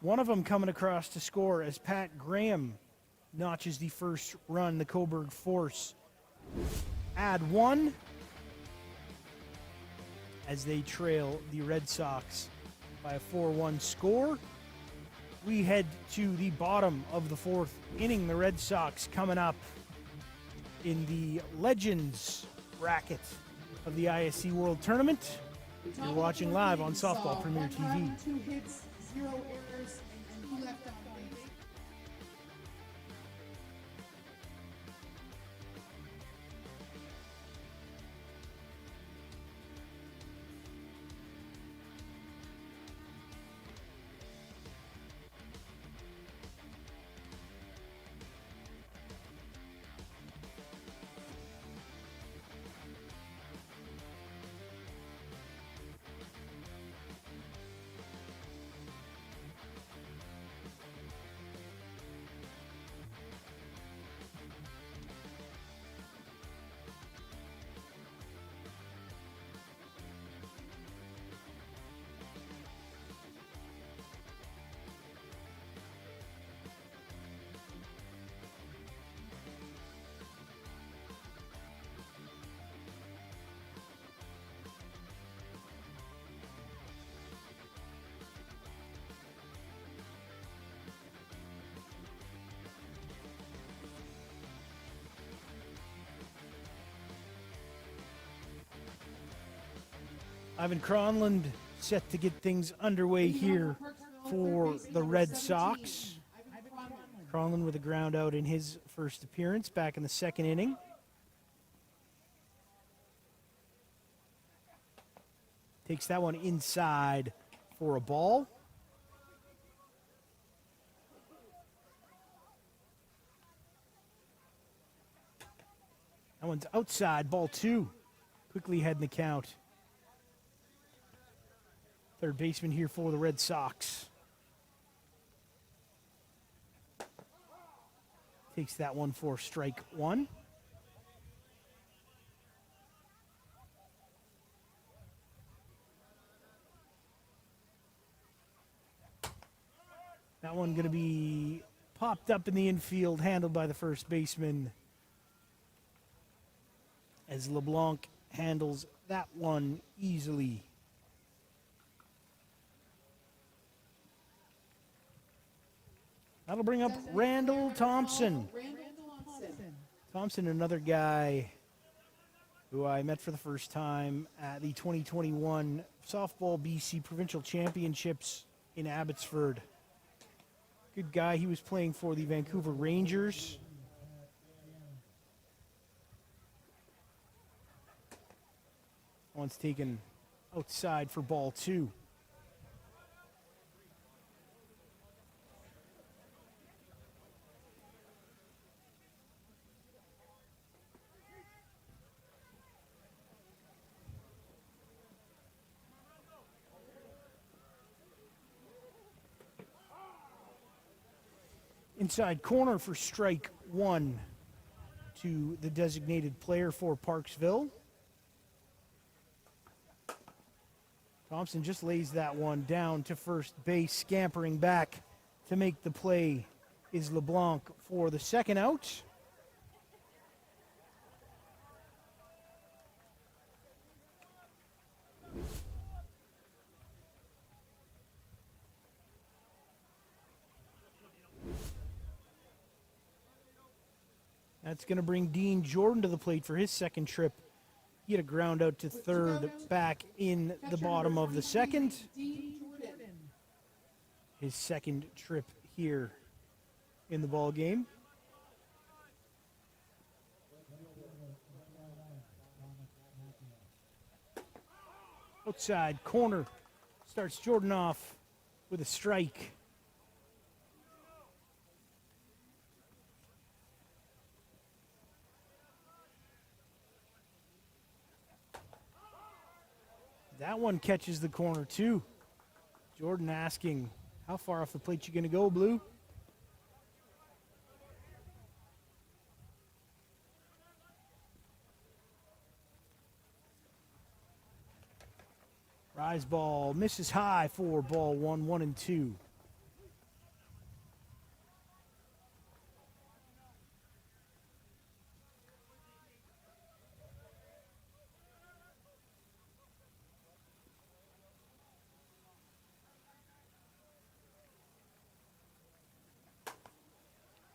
One of them coming across to score as Pat Graham notches the first run. The Cobourg Force add 1 as they trail the Red Sox by a 4-1 score. We head to the bottom of the 4th inning. The Red Sox coming up in the Legends bracket of the ISC World Tournament. You're watching live on Softball Premier TV. 2 hits, 0 errors, and 2 left on base. Ivan Cronland set to get things underway here for the Red Sox. Cronland with a ground out in his first appearance back in the 2nd inning. Takes that one inside for a ball. That one's outside, ball 2. Quickly heading the count. Third baseman here for the Red Sox. Takes that one for strike 1. That one going to be popped up in the infield, handled by the first baseman as LeBlanc handles that one easily. That'll bring up Randall Thompson. Randall Thompson. Thompson, another guy who I met for the first time at the 2021 Softball BC Provincial Championships in Abbotsford. Good guy. He was playing for the Vancouver Rangers. One's taken outside for ball 2. Inside corner for strike 1 to the designated player for Parksville. Thompson just lays that one down to first base. Scampering back to make the play is LeBlanc for the second out. That's going to bring Dean Jordan to the plate for his second trip. He had a ground out to third back in the bottom of the second. His second trip here in the ball game. Outside corner starts Jordan off with a strike. That one catches the corner too. Jordan asking, how far off the plate you going to go, Blue? Rise ball misses high for ball 1, 1 and 2.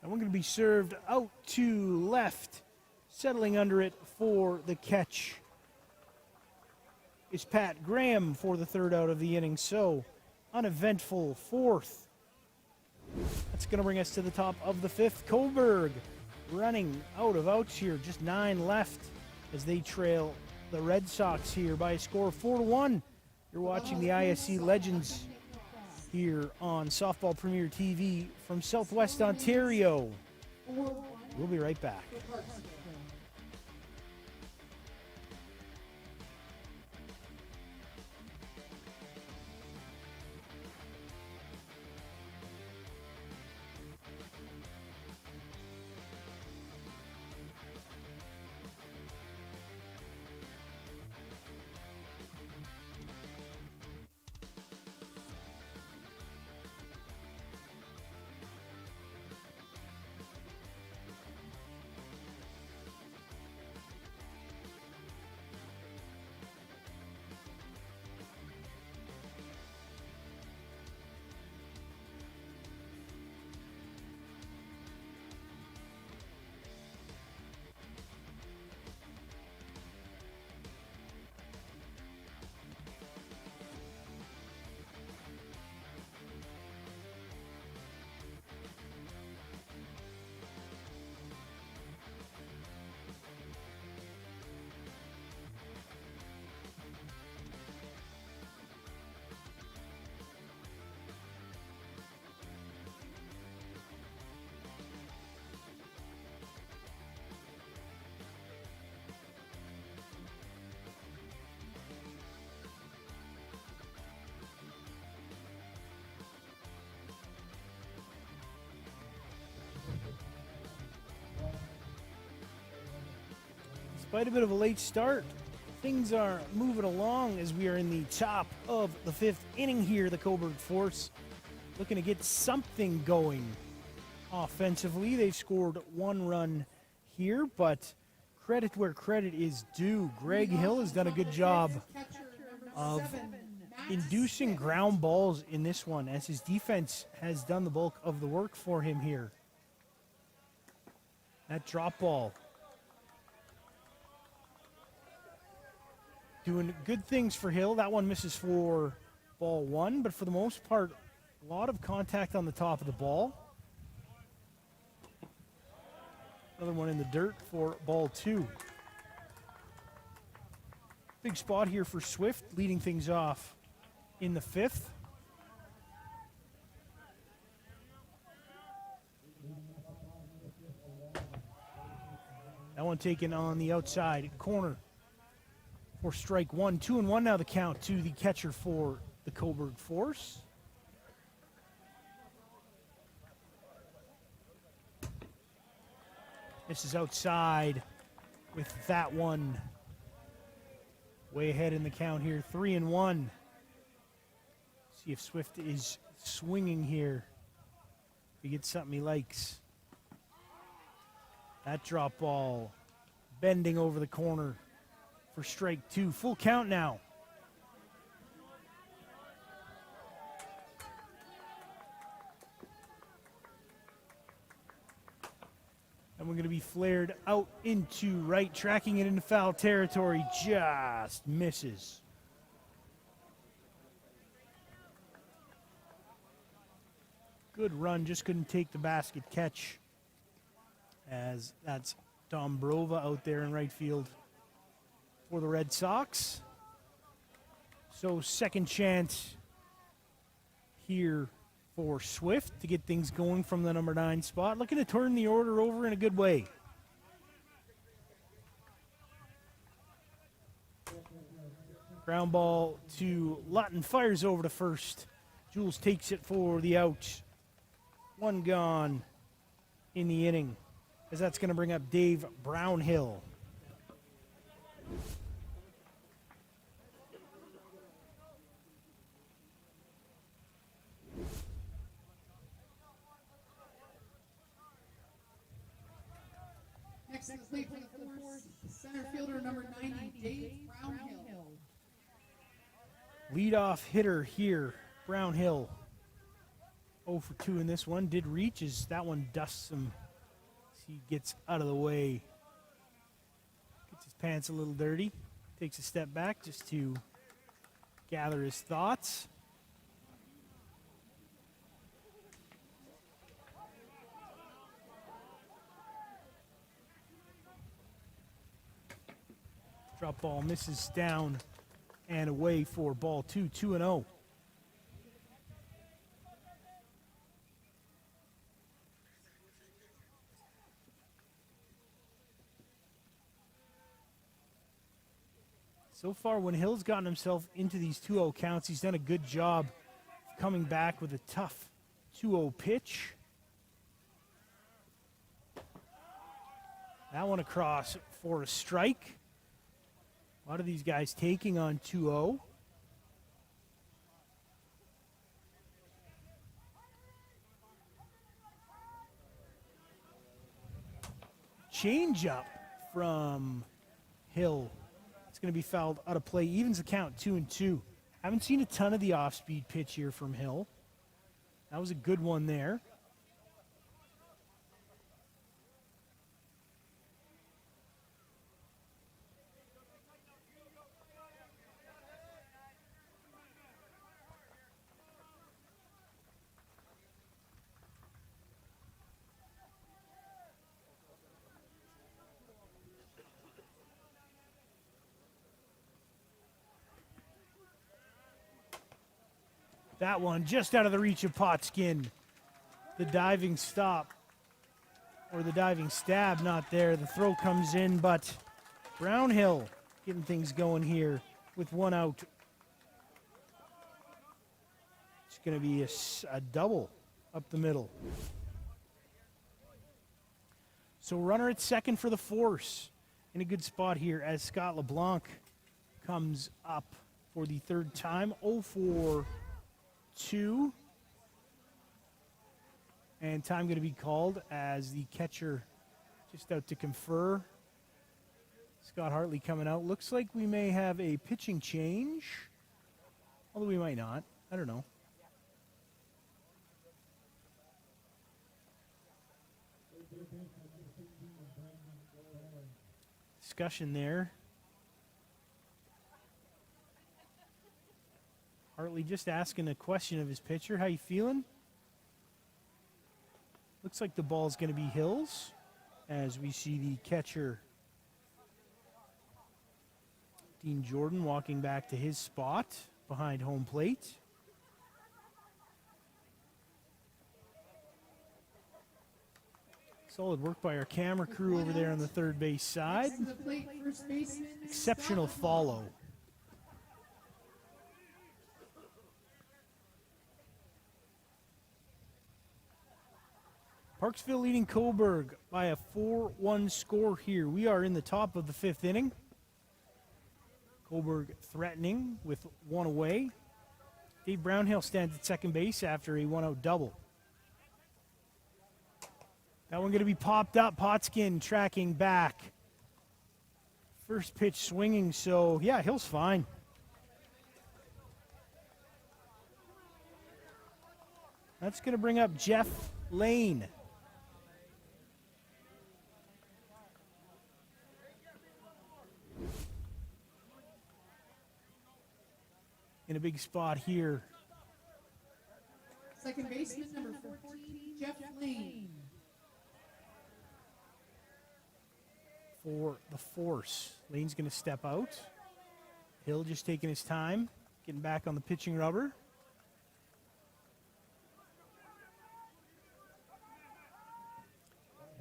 And we're going to be served out to left. Settling under it for the catch is Pat Graham for the third out of the inning. So, uneventful fourth. That's going to bring us to the top of the fifth. Cobourg running out of outs here. Just 9 left as they trail the Red Sox here by a score of 4-1. You're watching the ISC Legends here on Softball Premier TV from Southwest Ontario. We'll be right back. Despite a bit of a late start, things are moving along as we are in the top of the fifth inning here. The Cobourg Force looking to get something going offensively. They've scored 1 run here, but credit where credit is due. Greg Hill has done a good job of inducing ground balls in this one, as his defense has done the bulk of the work for him here. That drop ball. Doing good things for Hill. That one misses for ball 1, but for the most part, a lot of contact on the top of the ball. Another one in the dirt for ball 2. Big spot here for Swift, leading things off in the 5th. That one taken on the outside corner for strike 1. 2-1 now the count to the catcher for the Cobourg Force. This is outside with that one. Way ahead in the count here. 3-1. See if Swift is swinging here. He gets something he likes. That drop ball bending over the corner for strike 2. Full count now. And we're going to be flared out into right, tracking it into foul territory. Just misses. Good run, just couldn't take the basket catch. As that's Dombrova out there in right field for the Red Sox. So second chance here for Swift to get things going from the number 9 spot. Looking to turn the order over in a good way. Ground ball to Lutton, fires over to first. Jules takes it for the out. One gone in the inning, as that's going to bring up Dave Brownhill. Next is late for the Force, center fielder number 90, Dave Brownhill. Leadoff hitter here, Brownhill. 0 for 2 in this one. Did reach as that one dusts him. He gets out of the way. Gets his pants a little dirty. Takes a step back just to gather his thoughts. Drop ball misses down and away for ball 2, 2-0. So far, when Hill's gotten himself into these 2-0 counts, he's done a good job coming back with a tough 2-0 pitch. That one across for a strike. A lot of these guys taking on 2-0. Change up from Hill. It's going to be fouled out of play. Evens the count, 2-2. Haven't seen a ton of the off-speed pitch here from Hill. That was a good one there. That one just out of the reach of Potskin. The diving stop, or the diving stab, not there. The throw comes in, but Brownhill getting things going here with one out. It's going to be a double up the middle. So runner at second for the Force. In a good spot here as Scott LeBlanc comes up for the third time. 0 for 2. And time going to be called as the catcher just out to confer. Scott Hartley coming out. Looks like we may have a pitching change. Although we might not. I don't know. Discussion there. Hartley just asking a question of his pitcher. How you feeling? Looks like the ball's going to be Hills as we see the catcher, Dean Jordan, walking back to his spot behind home plate. Solid work by our camera crew over there on the third base side. Next to the plate, first baseman, Exceptional Scott follow. Parksville leading Cobourg by a 4-1 score here. We are in the top of the fifth inning. Cobourg threatening with one away. Dave Brownhill stands at second base after a one-out double. That one going to be popped up. Potskin tracking back. First pitch swinging, so yeah, Hill's fine. That's going to bring up Jeff Lane. In a big spot here. Second baseman, number 14, Jeff Lane. For the force. Lane's going to step out. Hill just taking his time, getting back on the pitching rubber.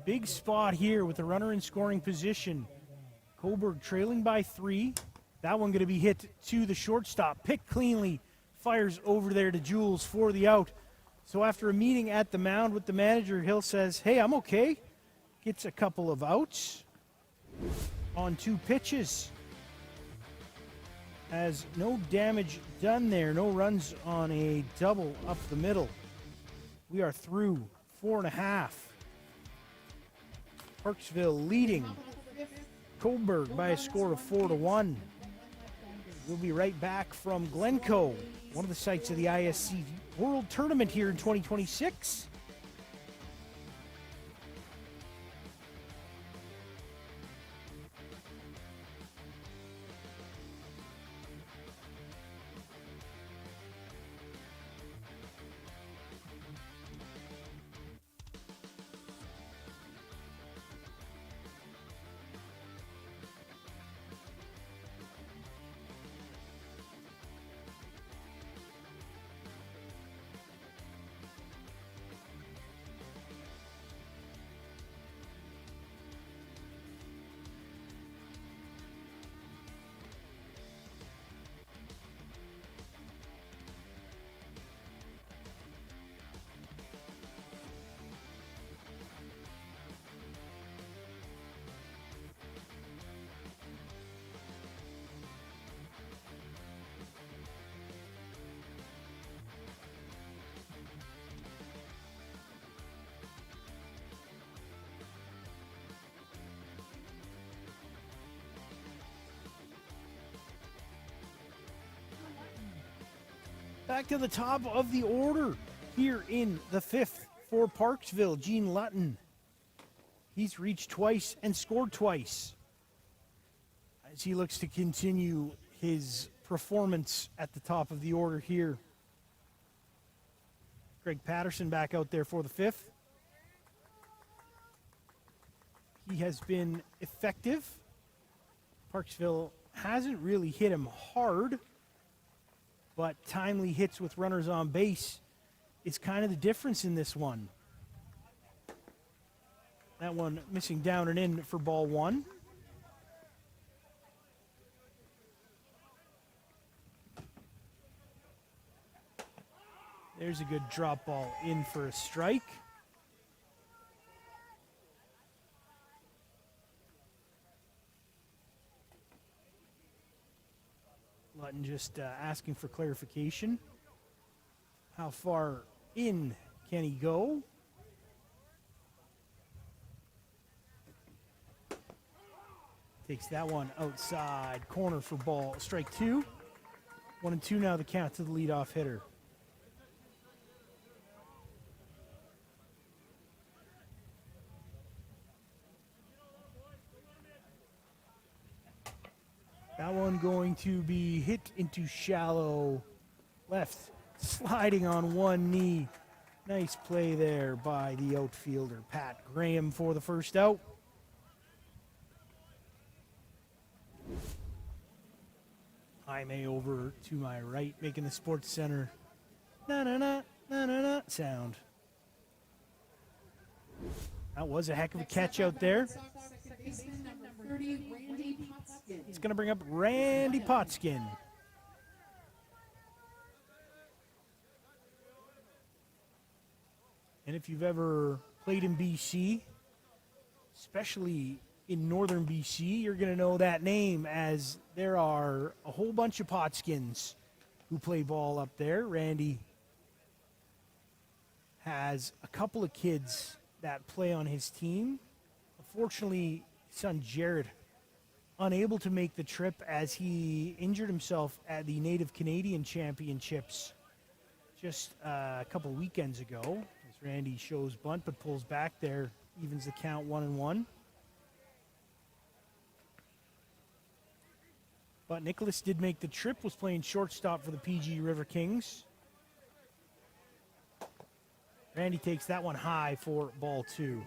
Big spot here with the runner in scoring position. Cobourg trailing by 3. That one going to be hit to the shortstop. Picked cleanly, fires over there to Jules for the out. So after a meeting at the mound with the manager, Hill says, hey, I'm okay. Gets a couple of outs on 2 pitches. Has no damage done there. No runs on a double up the middle. We are through 4.5. Parksville leading Cobourg by a score of 4-1. We'll be right back from Glencoe, one of the sites of the ISC World Tournament here in 2026. Back to the top of the order here in the 5th for Parksville, Gene Lutton. He's reached twice and scored twice as he looks to continue his performance at the top of the order here. Greg Patterson back out there for the 5th. He has been effective. Parksville hasn't really hit him hard, but timely hits with runners on base is kind of the difference in this one. That one missing down and in for ball 1. There's a good drop ball in for a strike. Lutton just asking for clarification. How far in can he go? Takes that one outside corner for ball strike 2. 1-2 now, the count to the leadoff hitter. That one going to be hit into shallow left, sliding on one knee. Nice play there by the outfielder, Pat Graham, for the first out. Jaime over to my right, making the Sports Center na-na-na, na-na-na sound. That was a heck of a catch out there. Second baseman, number 30, Randy Potskin. It's going to bring up Randy Potskin. And if you've ever played in BC, especially in northern BC, you're going to know that name, as there are a whole bunch of Potskins who play ball up there. Randy has a couple of kids that play on his team. Unfortunately, his son Jared unable to make the trip as he injured himself at the Native Canadian Championships just a couple weekends ago. As Randy shows bunt but pulls back there, evens the count 1-1. But Nicholas did make the trip, was playing shortstop for the PG River Kings. Randy takes that one high for ball 2.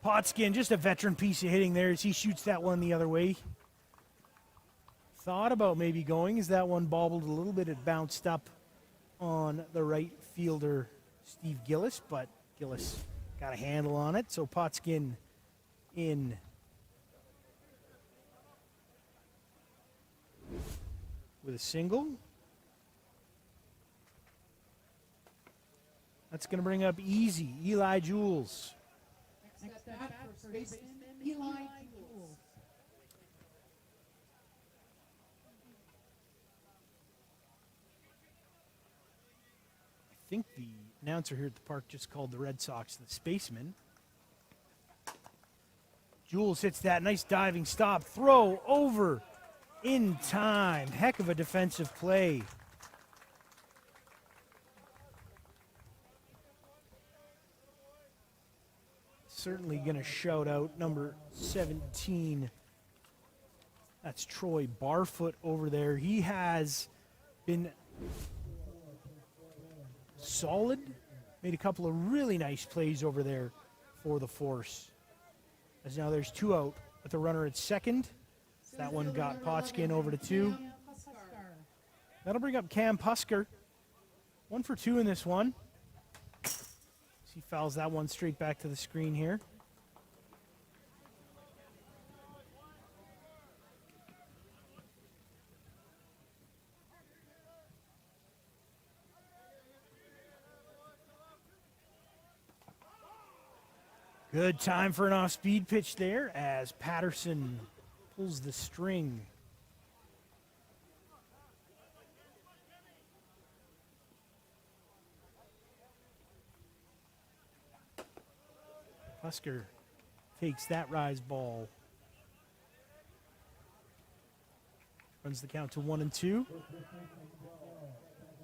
Potskin, just a veteran piece of hitting there as he shoots that one the other way. Thought about maybe going as that one bobbled a little bit. It bounced up on the right fielder, Steve Gillis, but Gillis got a handle on it. So Potskin in. With a single. That's going to bring up easy, Eli Jules. Next at bat, first baseman, Eli Jules. I think the announcer here at the park just called the Red Sox the spaceman. Jules hits that nice diving stop, throw over in time. Heck of a defensive play. Certainly going to shout out number 17. That's Troy Barfoot over there. He has been solid. Made a couple of really nice plays over there for the Force. As now there's 2 out with a runner at second. That one got Potskin over to 2. That'll bring up Cam Pusker. 1 for 2 in this one. He fouls that one straight back to the screen here. Good time for an off-speed pitch there as Patterson pulls the string. Pusker takes that rise ball. Runs the count to 1-2.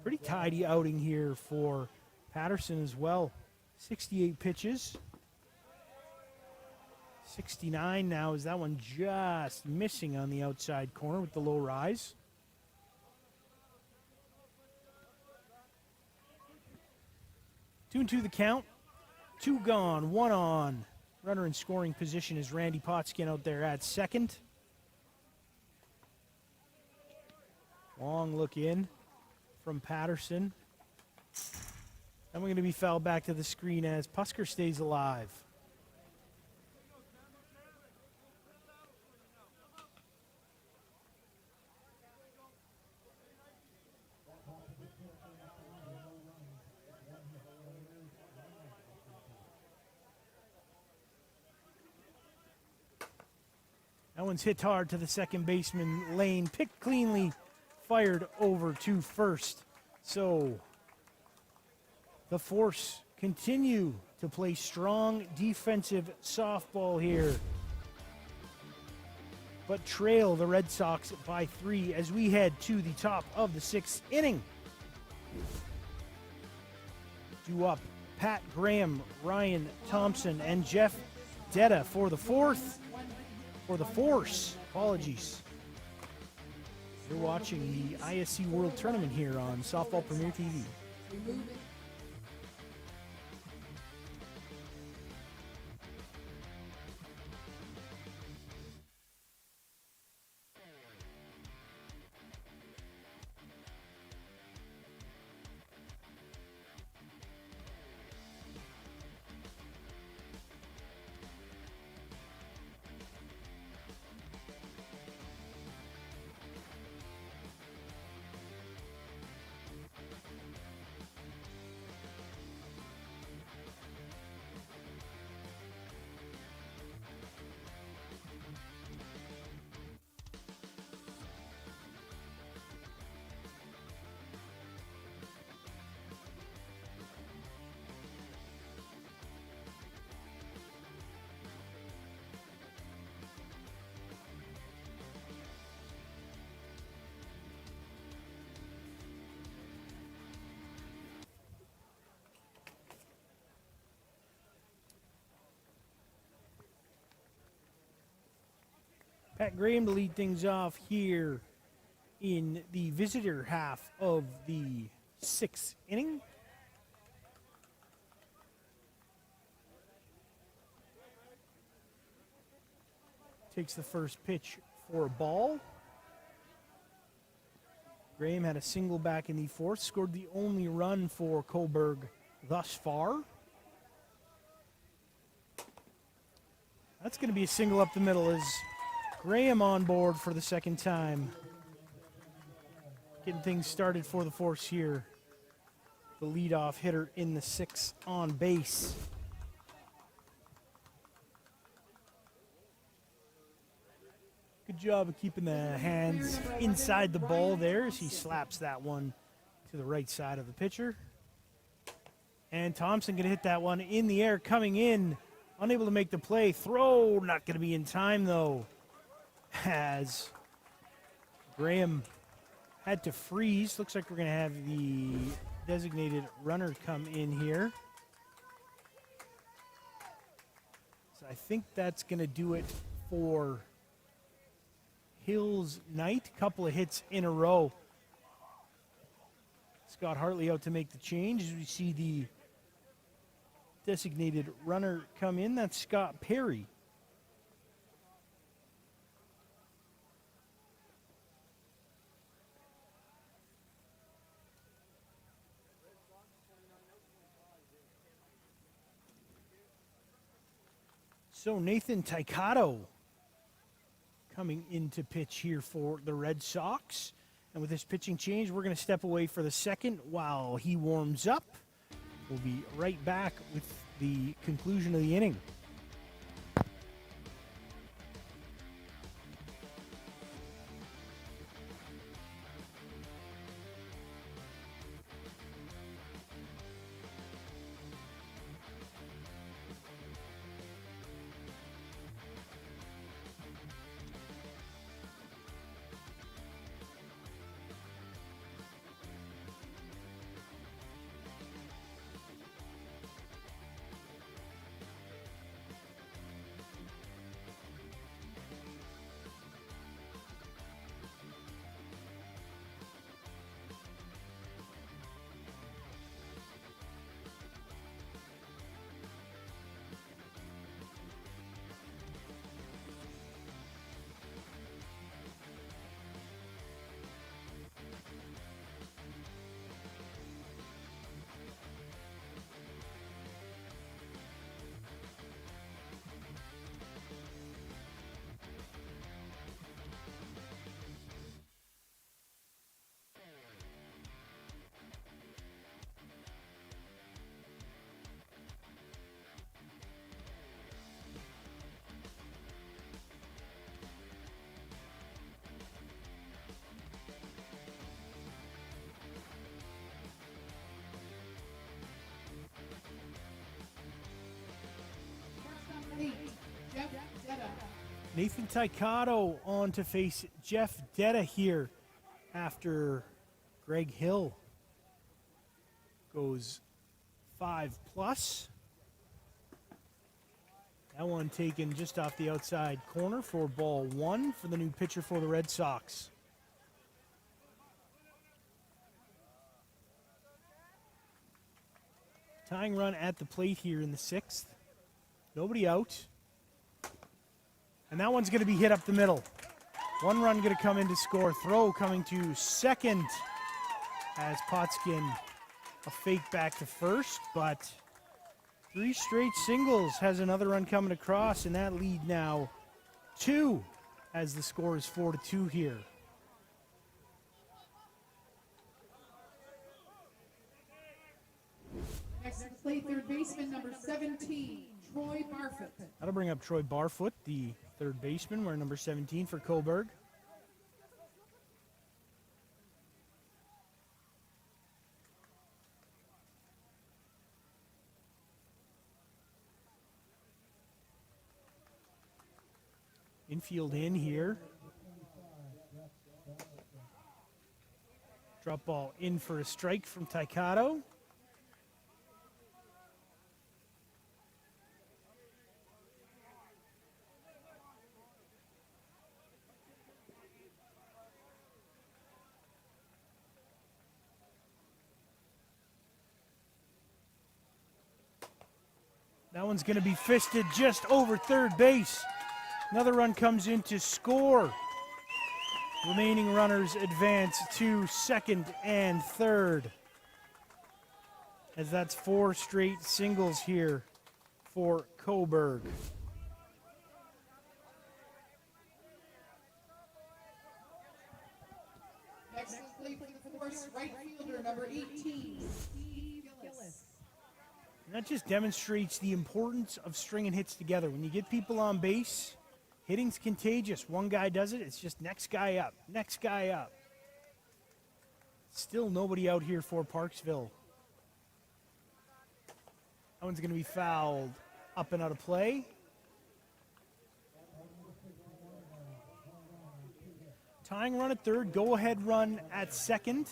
Pretty tidy outing here for Patterson as well. 68 pitches. 69 now, is that one just missing on the outside corner with the low rise. Two and two the count. 2 gone, 1 on. Runner in scoring position is Randy Potskin out there at second. Long look in from Patterson. And we're going to be fouled back to the screen as Pusker stays alive. That one's hit hard to the second baseman lane, picked cleanly, fired over to first. So the Force continue to play strong defensive softball here, but trail the Red Sox by 3 as we head to the top of the 6th inning. Due up, Pat Graham, Ryan Thompson, and Jeff Detta for the 4th. For the Force, apologies. You're watching the ISC World Tournament here on Softball Premier TV. Pat Graham to lead things off here in the visitor half of the 6th inning. Takes the first pitch for a ball. Graham had a single back in the 4th, scored the only run for Cobourg thus far. That's going to be a single up the middle as Graham on board for the 2nd time. Getting things started for the Force here. The leadoff hitter in the 6th on base. Good job of keeping the hands inside the ball there as he slaps that one to the right side of the pitcher. And Thompson going to hit that one in the air, coming in, unable to make the play. Throw, not going to be in time though, as Graham had to freeze. Looks like we're going to have the designated runner come in here. So I think that's going to do it for Hills Knight. Couple of hits in a row. Scott Hartley out to make the change as we see the designated runner come in. That's Scott Perry. So Nathan Taikato coming into pitch here for the Red Sox. And with this pitching change, we're going to step away for the 2nd while he warms up. We'll be right back with the conclusion of the inning. Nathan Tykado on to face Jeff Detta here after Greg Hill goes 5+. That one taken just off the outside corner for ball 1 for the new pitcher for the Red Sox. Tying run at the plate here in the 6th. Nobody out. And that one's going to be hit up the middle. One run going to come in to score. Throw coming to second as Potskin a fake back to first, but 3 straight singles has another run coming across, and that lead now 2 as the score is 4-2 here. Next to play third baseman number 17, Troy Barfoot. That'll bring up Troy Barfoot, the third baseman, wearing number 17 for Cobourg. Infield in here. Drop ball in for a strike from Tykado. That one's going to be fisted just over third base. Another run comes in to score. Remaining runners advance to second and third, as that's 4 straight singles here for Cobourg. Next to play for the Force, right fielder number 18, Steve Gillis. And that just demonstrates the importance of stringing hits together. When you get people on base, hitting's contagious. One guy does it, it's just next guy up, next guy up. Still nobody out here for Parksville. That one's going to be fouled up and out of play. Tying run at third, go-ahead run at second.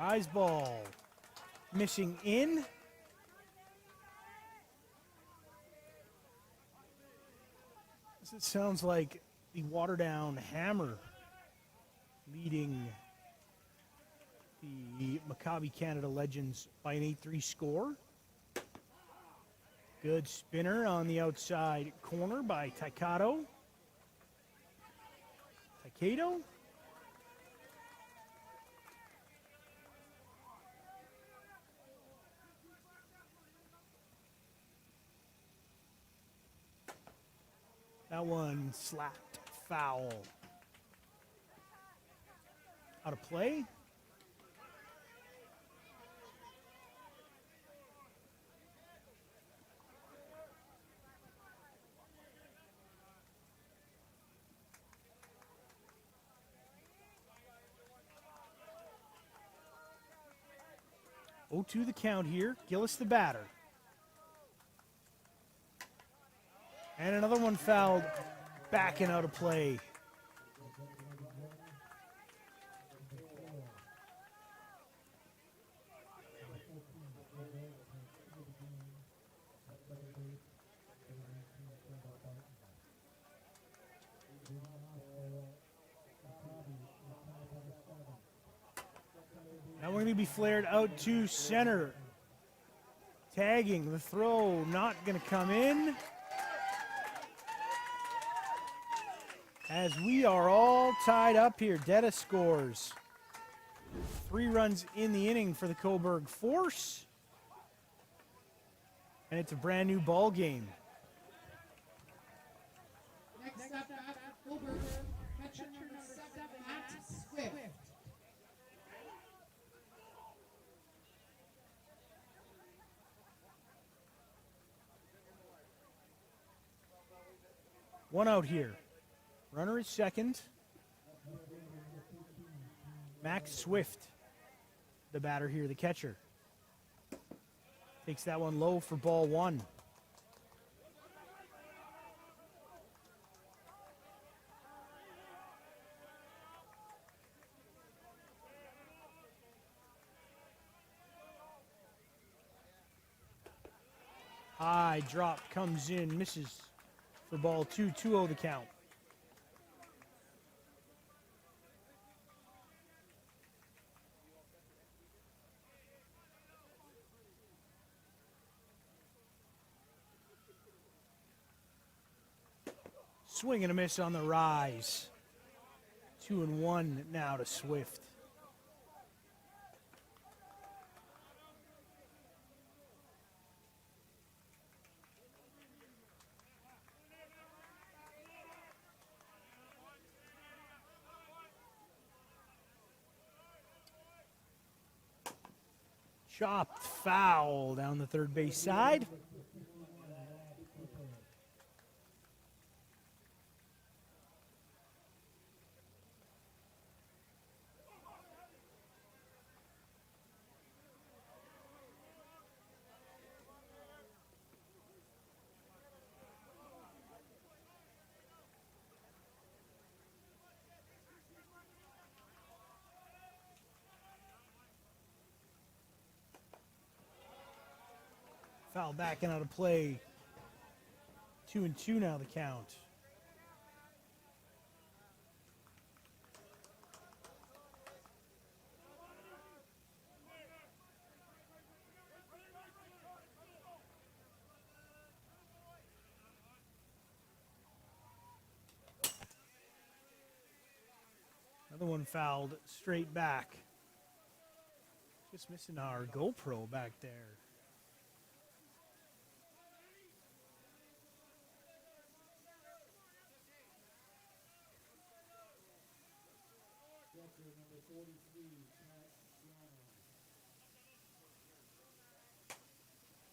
Rise ball missing in. It sounds like the watered-down hammer leading the Maccabi Canada Legends by an 8-3 score. Good spinner on the outside corner by Tykado. That one slapped foul. Out of play. Oh, to the count here. Gillis the batter. And another one fouled back and out of play. Now we're going to be flared out to center. Tagging the throw, not going to come in. As we are all tied up here, Detta scores 3 runs in the inning for the Cobourg Force. And it's a brand new ball game. Next up at Cobourg, catcher number 7, Matt Swift. One out here. Runner is second. Max Swift, the batter here, the catcher. Takes that one low for ball one. High drop comes in, misses for ball two, 2-0 the count. Swing and a miss on the rise. 2-1 now to Swift. Chopped foul down the third base side. Foul backing out of play. 2-2 now the count. Another one fouled straight back. Just missing our GoPro back there.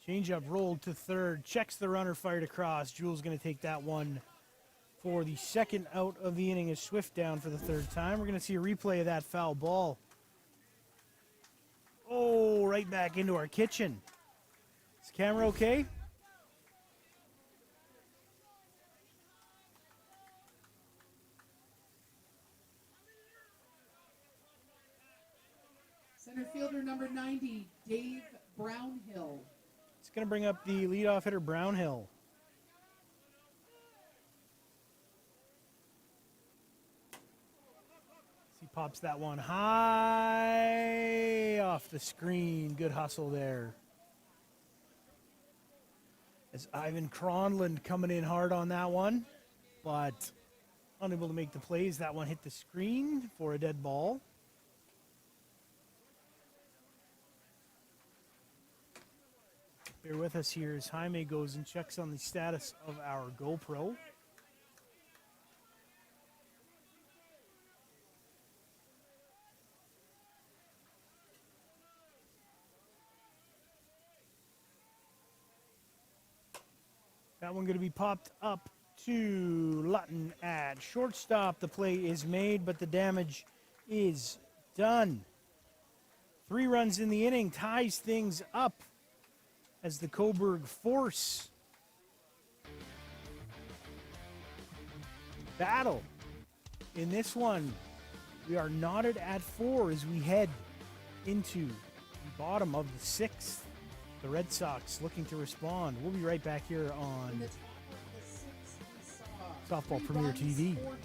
Changeup rolled to third, checks the runner, fired across. Jules going to take that one for the second out of the inning as Swift down for the third time. We're going to see a replay of that foul ball. Oh, right back into our kitchen. Is the camera okay? Center fielder number 90, Dave Brownhill. It's going to bring up the leadoff hitter, Brownhill. He pops that one high off the screen. Good hustle there. As Ivan Cronland coming in hard on that one, but unable to make the plays. That one hit the screen for a dead ball. Bear with us here as Jaime goes and checks on the status of our GoPro. That one going to be popped up to Lutton at shortstop. The play is made, but the damage is done. 3 runs in the inning ties things up as the Cobourg force battle. In this one, we are knotted at 4 as we head into the bottom of the 6th. The Red Sox looking to respond. We'll be right back here on In the top of the 6th, we saw Softball 3 Premier runs TV. for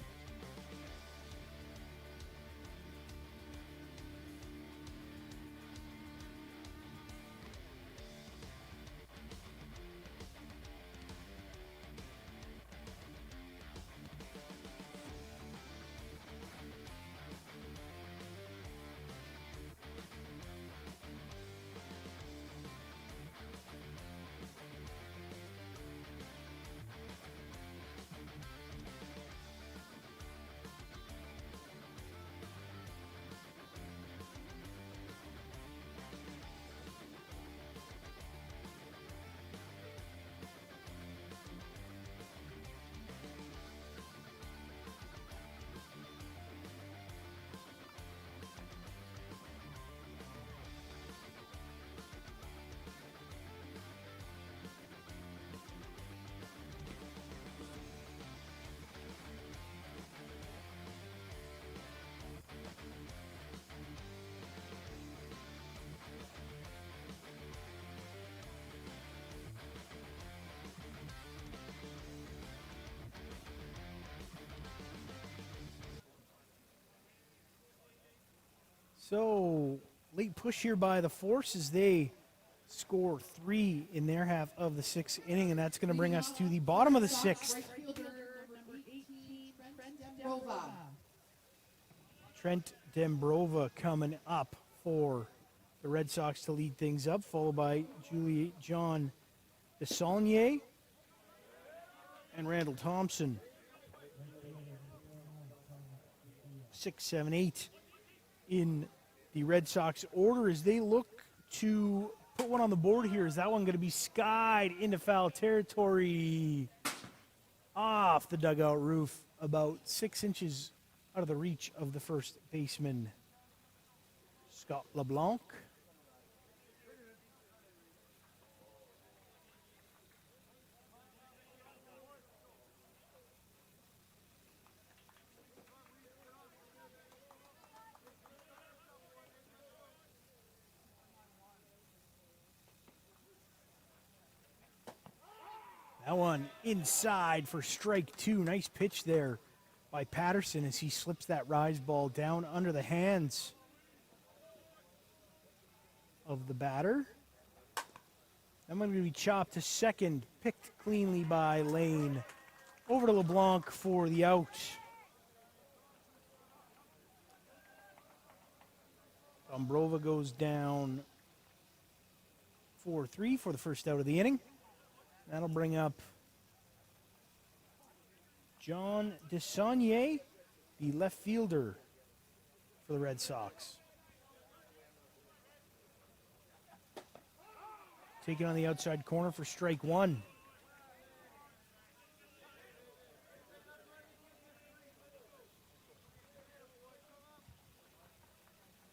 So, late push here by the Force as they score 3 in their half of the 6th inning, and that's going to bring us to the bottom of the 6th. Right fielder number 18, Trent Dembrova. Trent Dembrova coming up for the Red Sox to lead things up, followed by John DeSaulnier and Randall Thompson. 6, 7, 8 in the Red Sox order as they look to put one on the board here. Is that one going to be skied into foul territory? Off the dugout roof, about 6 inches out of the reach of the first baseman, Scott LeBlanc. That one inside for strike 2. Nice pitch there by Patterson as he slips that rise ball down under the hands of the batter. That one going to be chopped to second, picked cleanly by Lane. Over to LeBlanc for the out. Dombrova goes down 4-3 for the first out of the inning. That'll bring up John DeSaulnier, the left fielder for the Red Sox. Taking on the outside corner for strike 1.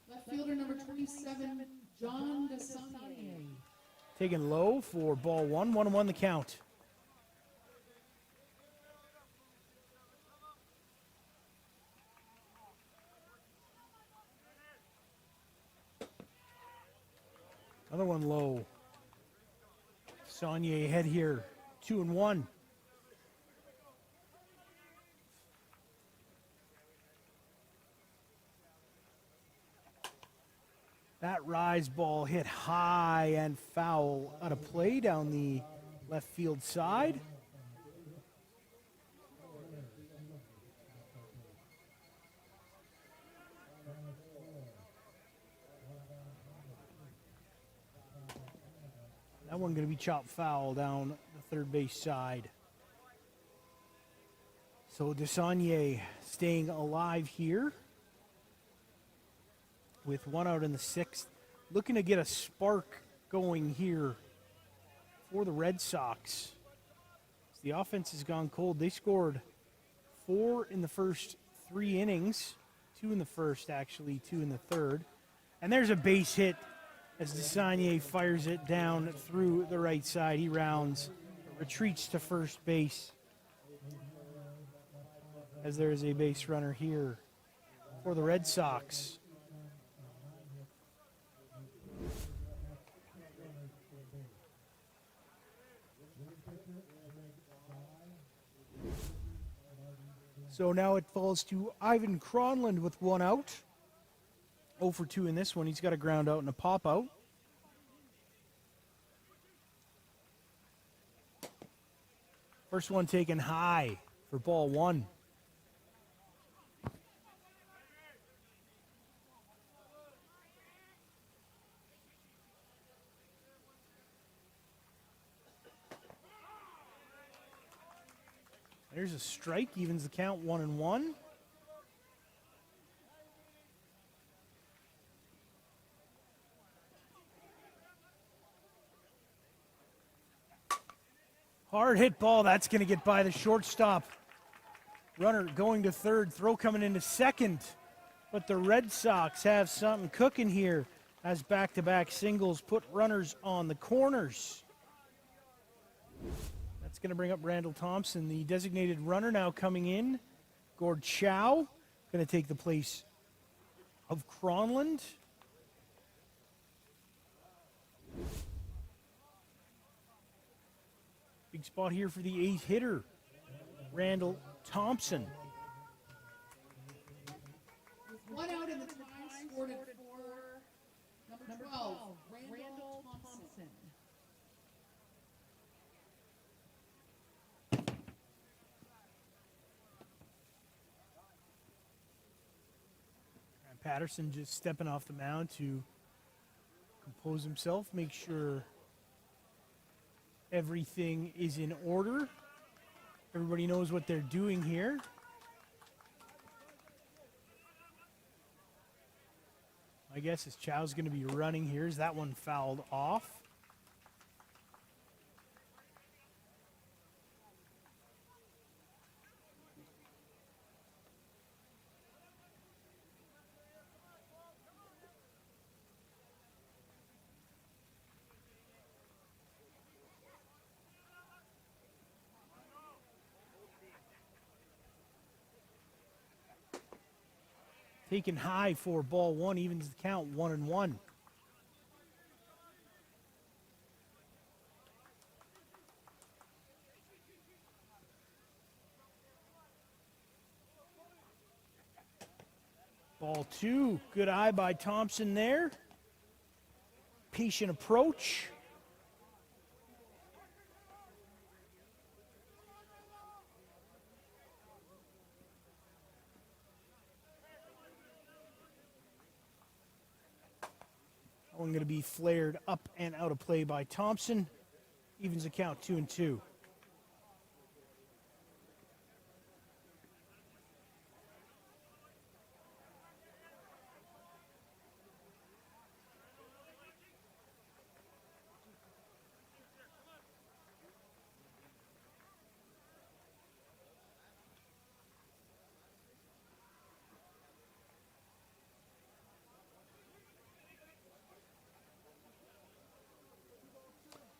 Left fielder number 27, John DeSaulnier. Taken low for ball 1, 1-1 the count. Another one low. Saunier ahead here, 2-1. That rise ball hit high and foul out of play down the left field side. That one going to be chopped foul down the third base side. So DeSaulnier staying alive here with 1 out in the 6th. Looking to get a spark going here for the Red Sox. The offense has gone cold. They scored 4 in the first 3 innings. 2 in the first, actually, 2 in the third. And there's a base hit as DeSaulnier fires it down through the right side. He rounds, retreats to first base as there is a base runner here for the Red Sox. So now it falls to Ivan Cronland with 1 out. 0 for 2 in this one. He's got a ground out and a pop out. First one taken high for ball 1. There's a strike, evens the count 1-1. Hard hit ball, that's going to get by the shortstop. Runner going to third, throw coming into second. But the Red Sox have something cooking here as back-to-back singles put runners on the corners. That's going to bring up Randall Thompson, the designated runner now coming in. Gord Chow going to take the place of Cronland. Big spot here for the 8th hitter, Randall Thompson. With 1 out in the tie, scored at Patterson just stepping off the mound to compose himself, make sure everything is in order. Everybody knows what they're doing here. My guess is Chow's going to be running here. Is that one fouled off? Taken high for ball one, evens the count 1-1. Ball two, good eye by Thompson there. Patient approach. That one going to be flared up and out of play by Thompson. Evens the count 2-2.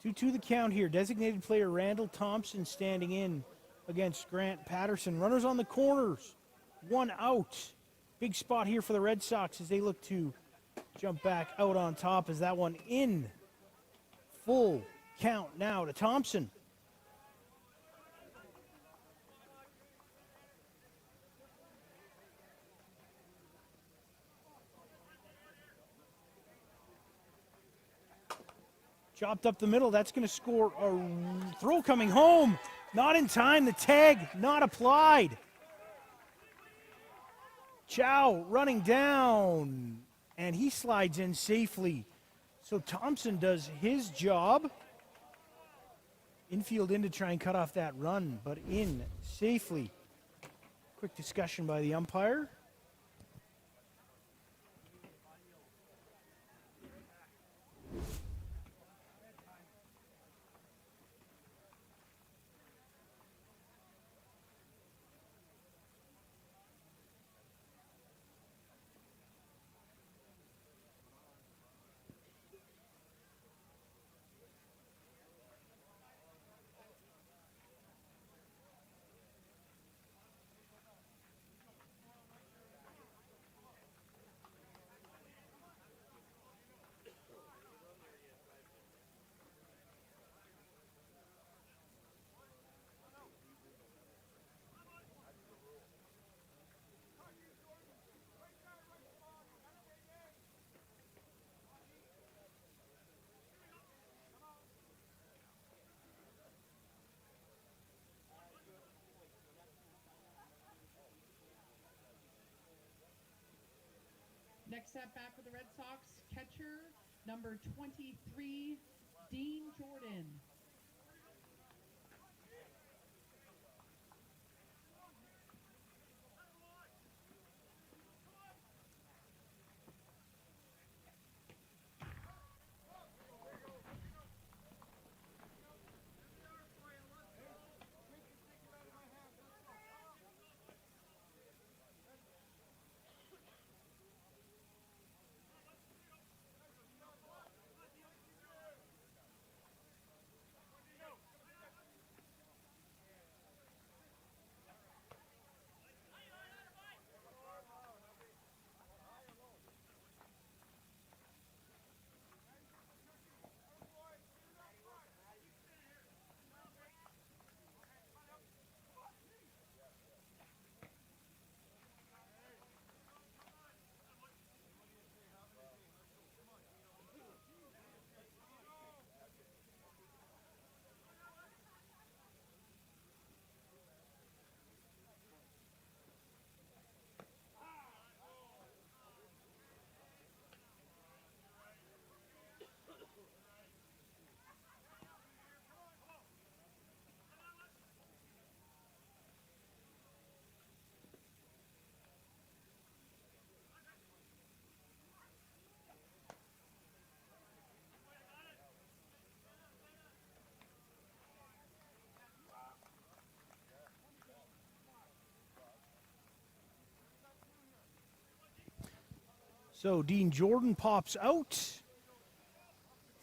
2-2 the count here. Designated player Randall Thompson standing in against Grant Patterson. Runners on the corners. One out. Big spot here for the Red Sox as they look to jump back out on top as that one in. Full count now to Thompson. Chopped up the middle. That's going to score a throw coming home. Not in time. The tag not applied. Chow running down. And he slides in safely. So Thompson does his job. Infield in to try and cut off that run, but in safely. Quick discussion by the umpire. Next at bat for the Red Sox, catcher number 23, Dean Jordan. So Dean Jordan pops out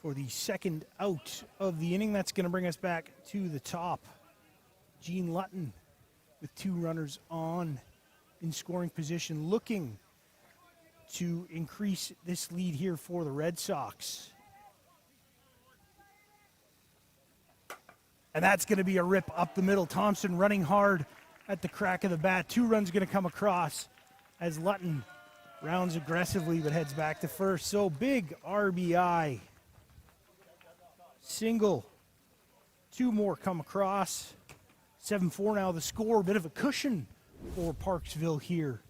for the second out of the inning. That's going to bring us back to the top. Gene Lutton with 2 runners on in scoring position, looking to increase this lead here for the Red Sox. And that's going to be a rip up the middle. Thompson running hard at the crack of the bat. 2 runs going to come across as Lutton rounds aggressively but heads back to first. So big RBI. Single. 2 more come across. 7-4 now the score. A bit of a cushion for Parksville here.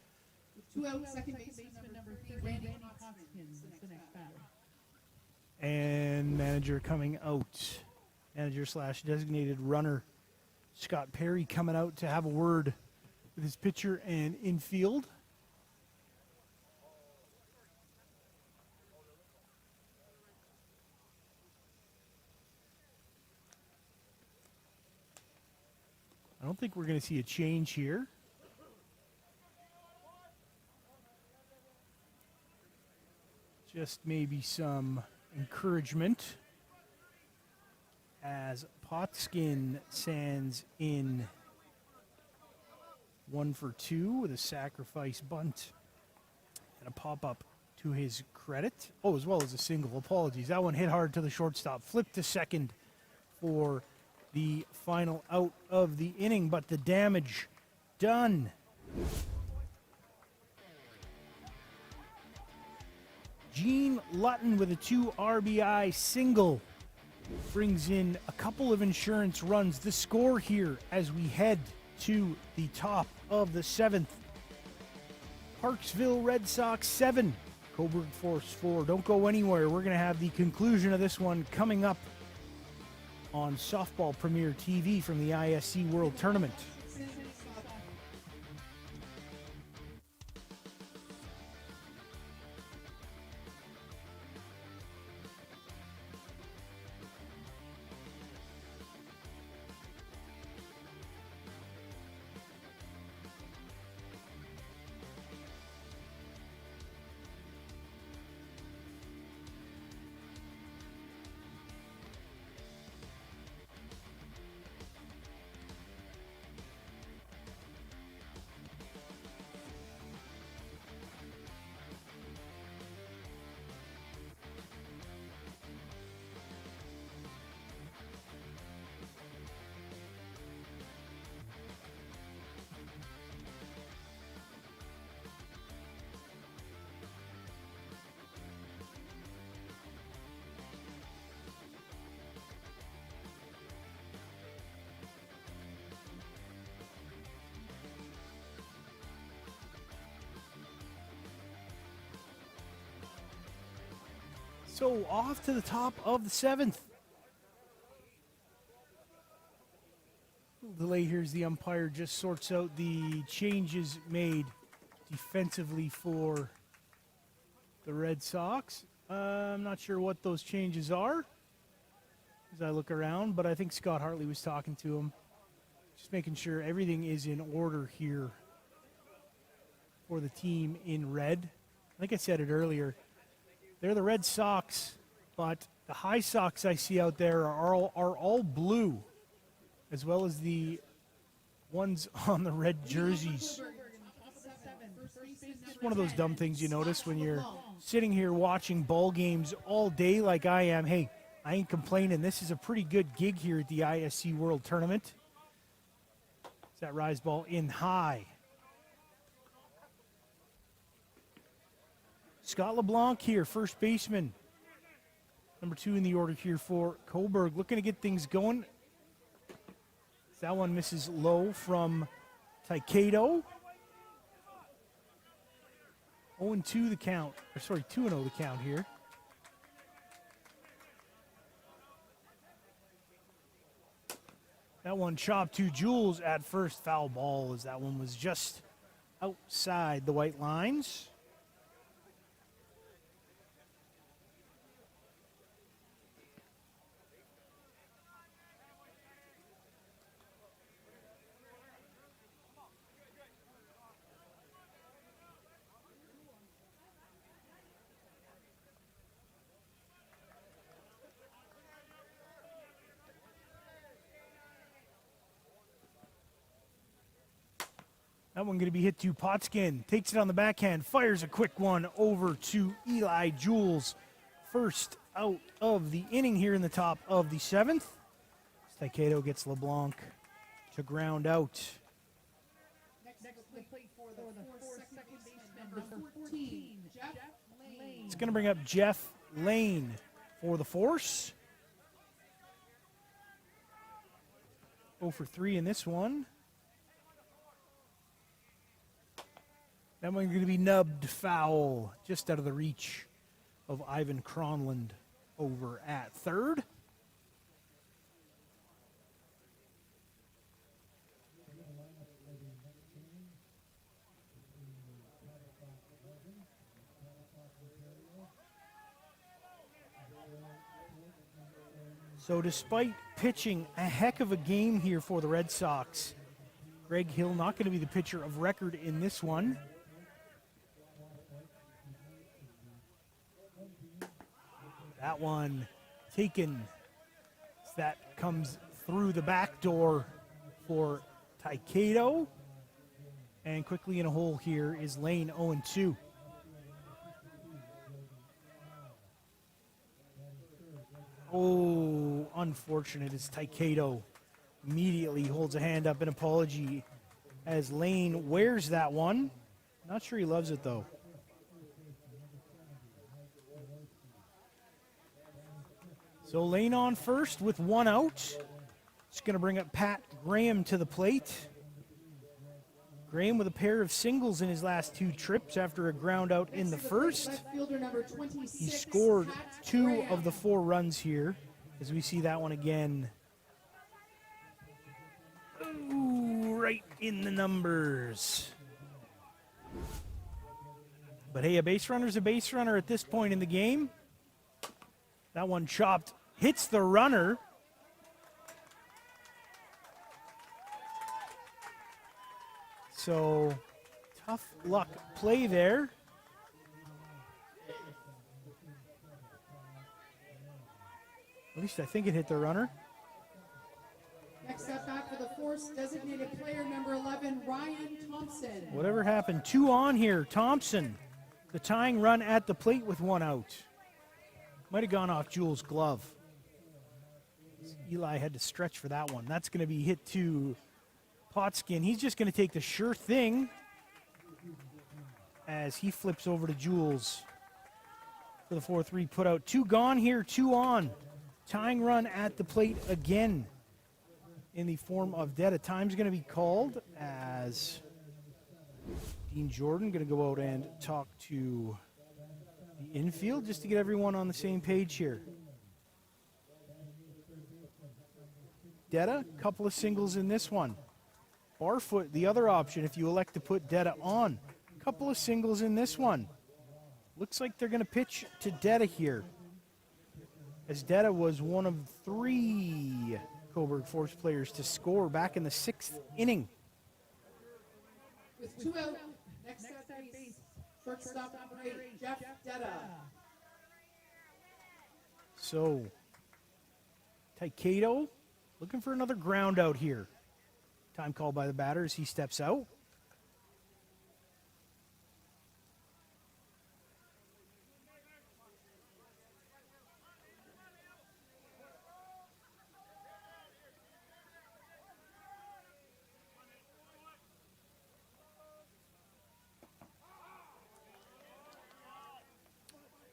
2 out, second baseman number 3, Randy Hoskins, the next batter. And manager coming out. Manager / designated runner Scott Perry coming out to have a word with his pitcher and infield. I don't think we're going to see a change here. Just maybe some encouragement as Potskin sands in 1 for 2 with a sacrifice bunt and a pop-up to his credit. Oh, as well as a single. Apologies. That one hit hard to the shortstop. Flipped to second for the final out of the inning, but the damage done. Gene Lutton with a 2 RBI single brings in a couple of insurance runs. The score here as we head to the top of the 7th. Parksville Red Sox 7, Cobourg Force 4. Don't go anywhere. We're going to have the conclusion of this one coming up on Softball Premier TV from the ISC World Tournament. So off to the top of the 7th. Little delay here as the umpire just sorts out the changes made defensively for the Red Sox. I'm not sure what those changes are as I look around, but I think Scott Hartley was talking to him. Just making sure everything is in order here for the team in red. I think I said it earlier. They're the Red Sox, but the high socks I see out there are all blue, as well as the ones on the red jerseys. It's one of those dumb things you notice when you're sitting here watching ball games all day like I am. Hey, I ain't complaining. This is a pretty good gig here at the ISC World Tournament. It's that rise ball in high. Scott LeBlanc here, first baseman. Number 2 in the order here for Cobourg. Looking to get things going. That one misses low from Taikedo. 0-2 the count. Or sorry, 2-0 the count here. That one chopped to Jules at first. Foul ball as that one was just outside the white lines. That one going to be hit to Potskin. Takes it on the backhand. Fires a quick one over to Eli Jules. First out of the inning here in the top of the 7th. Stiketo gets LeBlanc to ground out. Next to the plate for the fourth second baseman, number 14, Jeff Lane. It's going to bring up Jeff Lane for the force. 0 for 3 in this one. That one's going to be nubbed foul, just out of the reach of Ivan Cronland over at third. So despite pitching a heck of a game here for the Red Sox, Greg Hill not going to be the pitcher of record in this one. That one taken. That comes through the back door for Stiketo. And quickly in a hole here is Lane 0-2. Oh, unfortunate as Stiketo immediately holds a hand up in apology as Lane wears that one. Not sure he loves it though. So Lane on first with one out. It's going to bring up Pat Graham to the plate. Graham with a pair of singles in his last 2 trips after a ground out in the first. He scored 2 of the 4 runs here, as we see that one again. Ooh, right in the numbers. But hey, a base runner's a base runner at this point in the game. That one chopped, hits the runner. So, tough luck play there. At least I think it hit the runner. Next up back for the force, designated player number 11, Ryan Thompson. Whatever happened, 2 on here. Thompson, the tying run at the plate with 1 out. Might have gone off Jules' glove. Eli had to stretch for that one. That's going to be hit to Potskin. He's just going to take the sure thing as he flips over to Jules for the 4-3 put out. 2 gone here, 2 on. Tying run at the plate again in the form of Detta. Time's going to be called as Dean Jordan going to go out and talk to the infield just to get everyone on the same page here. Detta, couple of singles in this one. Barfoot, the other option if you elect to put Detta on. Couple of singles in this one. Looks like they're going to pitch to Detta here, as Detta was one of 3 Cobourg Force players to score back in the 6th inning. With 2 out, next at base, shortstop number 8, Jeff Detta. So, Stiketo looking for another ground out here. Time called by the batter as he steps out.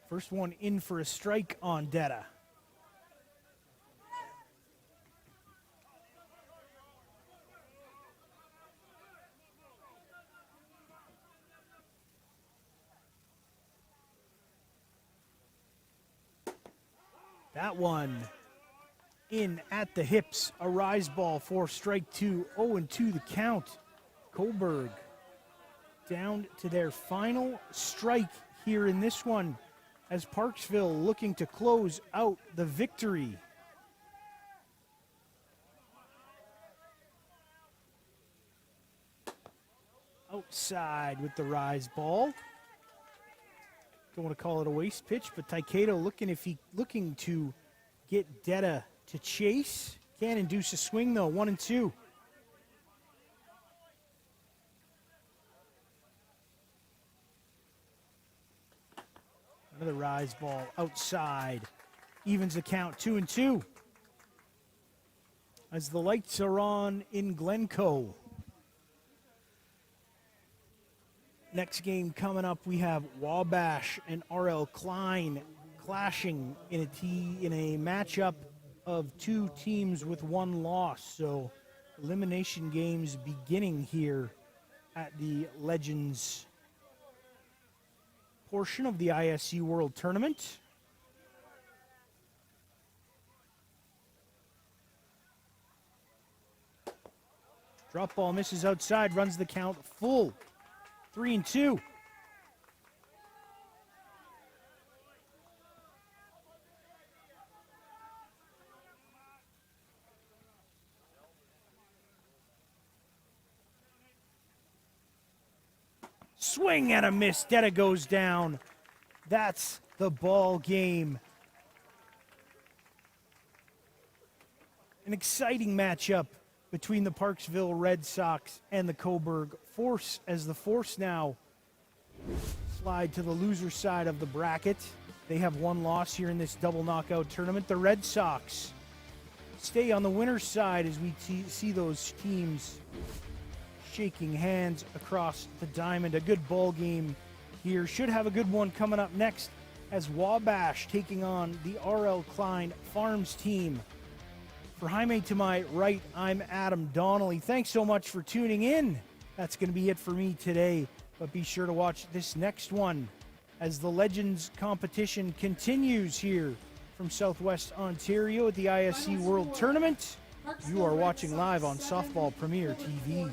First one in for a strike on Detta. That one in at the hips, a rise ball for strike 2, 0-2 the count. Cobourg down to their final strike here in this one, as Parksville looking to close out the victory. Outside with the rise ball. Don't want to call it a waste pitch, but Stiketo looking to get Detta to chase. Can't induce a swing though, 1-2. Another rise ball outside. Evens the count 2-2. As the lights are on in Glencoe. Next game coming up, we have Wabash and R.L. Klein clashing in a matchup of two teams with one loss. So elimination games beginning here at the Legends portion of the ISC World Tournament. Drop ball misses outside, runs the count full. 3-2. Swing and a miss. Detta goes down. That's the ball game. An exciting matchup between the Parksville Red Sox and the Cobourg Force, as the Force now slide to the loser side of the bracket. They have one loss here in this double knockout tournament. The Red Sox stay on the winner's side as we see those teams shaking hands across the diamond. A good ball game here. Should have a good one coming up next as Wabash taking on the R.L. Klein Farms team. For Jaime to my right, I'm Adam Donnelly. Thanks so much for tuning in. That's going to be it for me today. But be sure to watch this next one as the Legends competition continues here from Southwest Ontario at the ISC World Tournament. You are watching live on Softball Premier TV.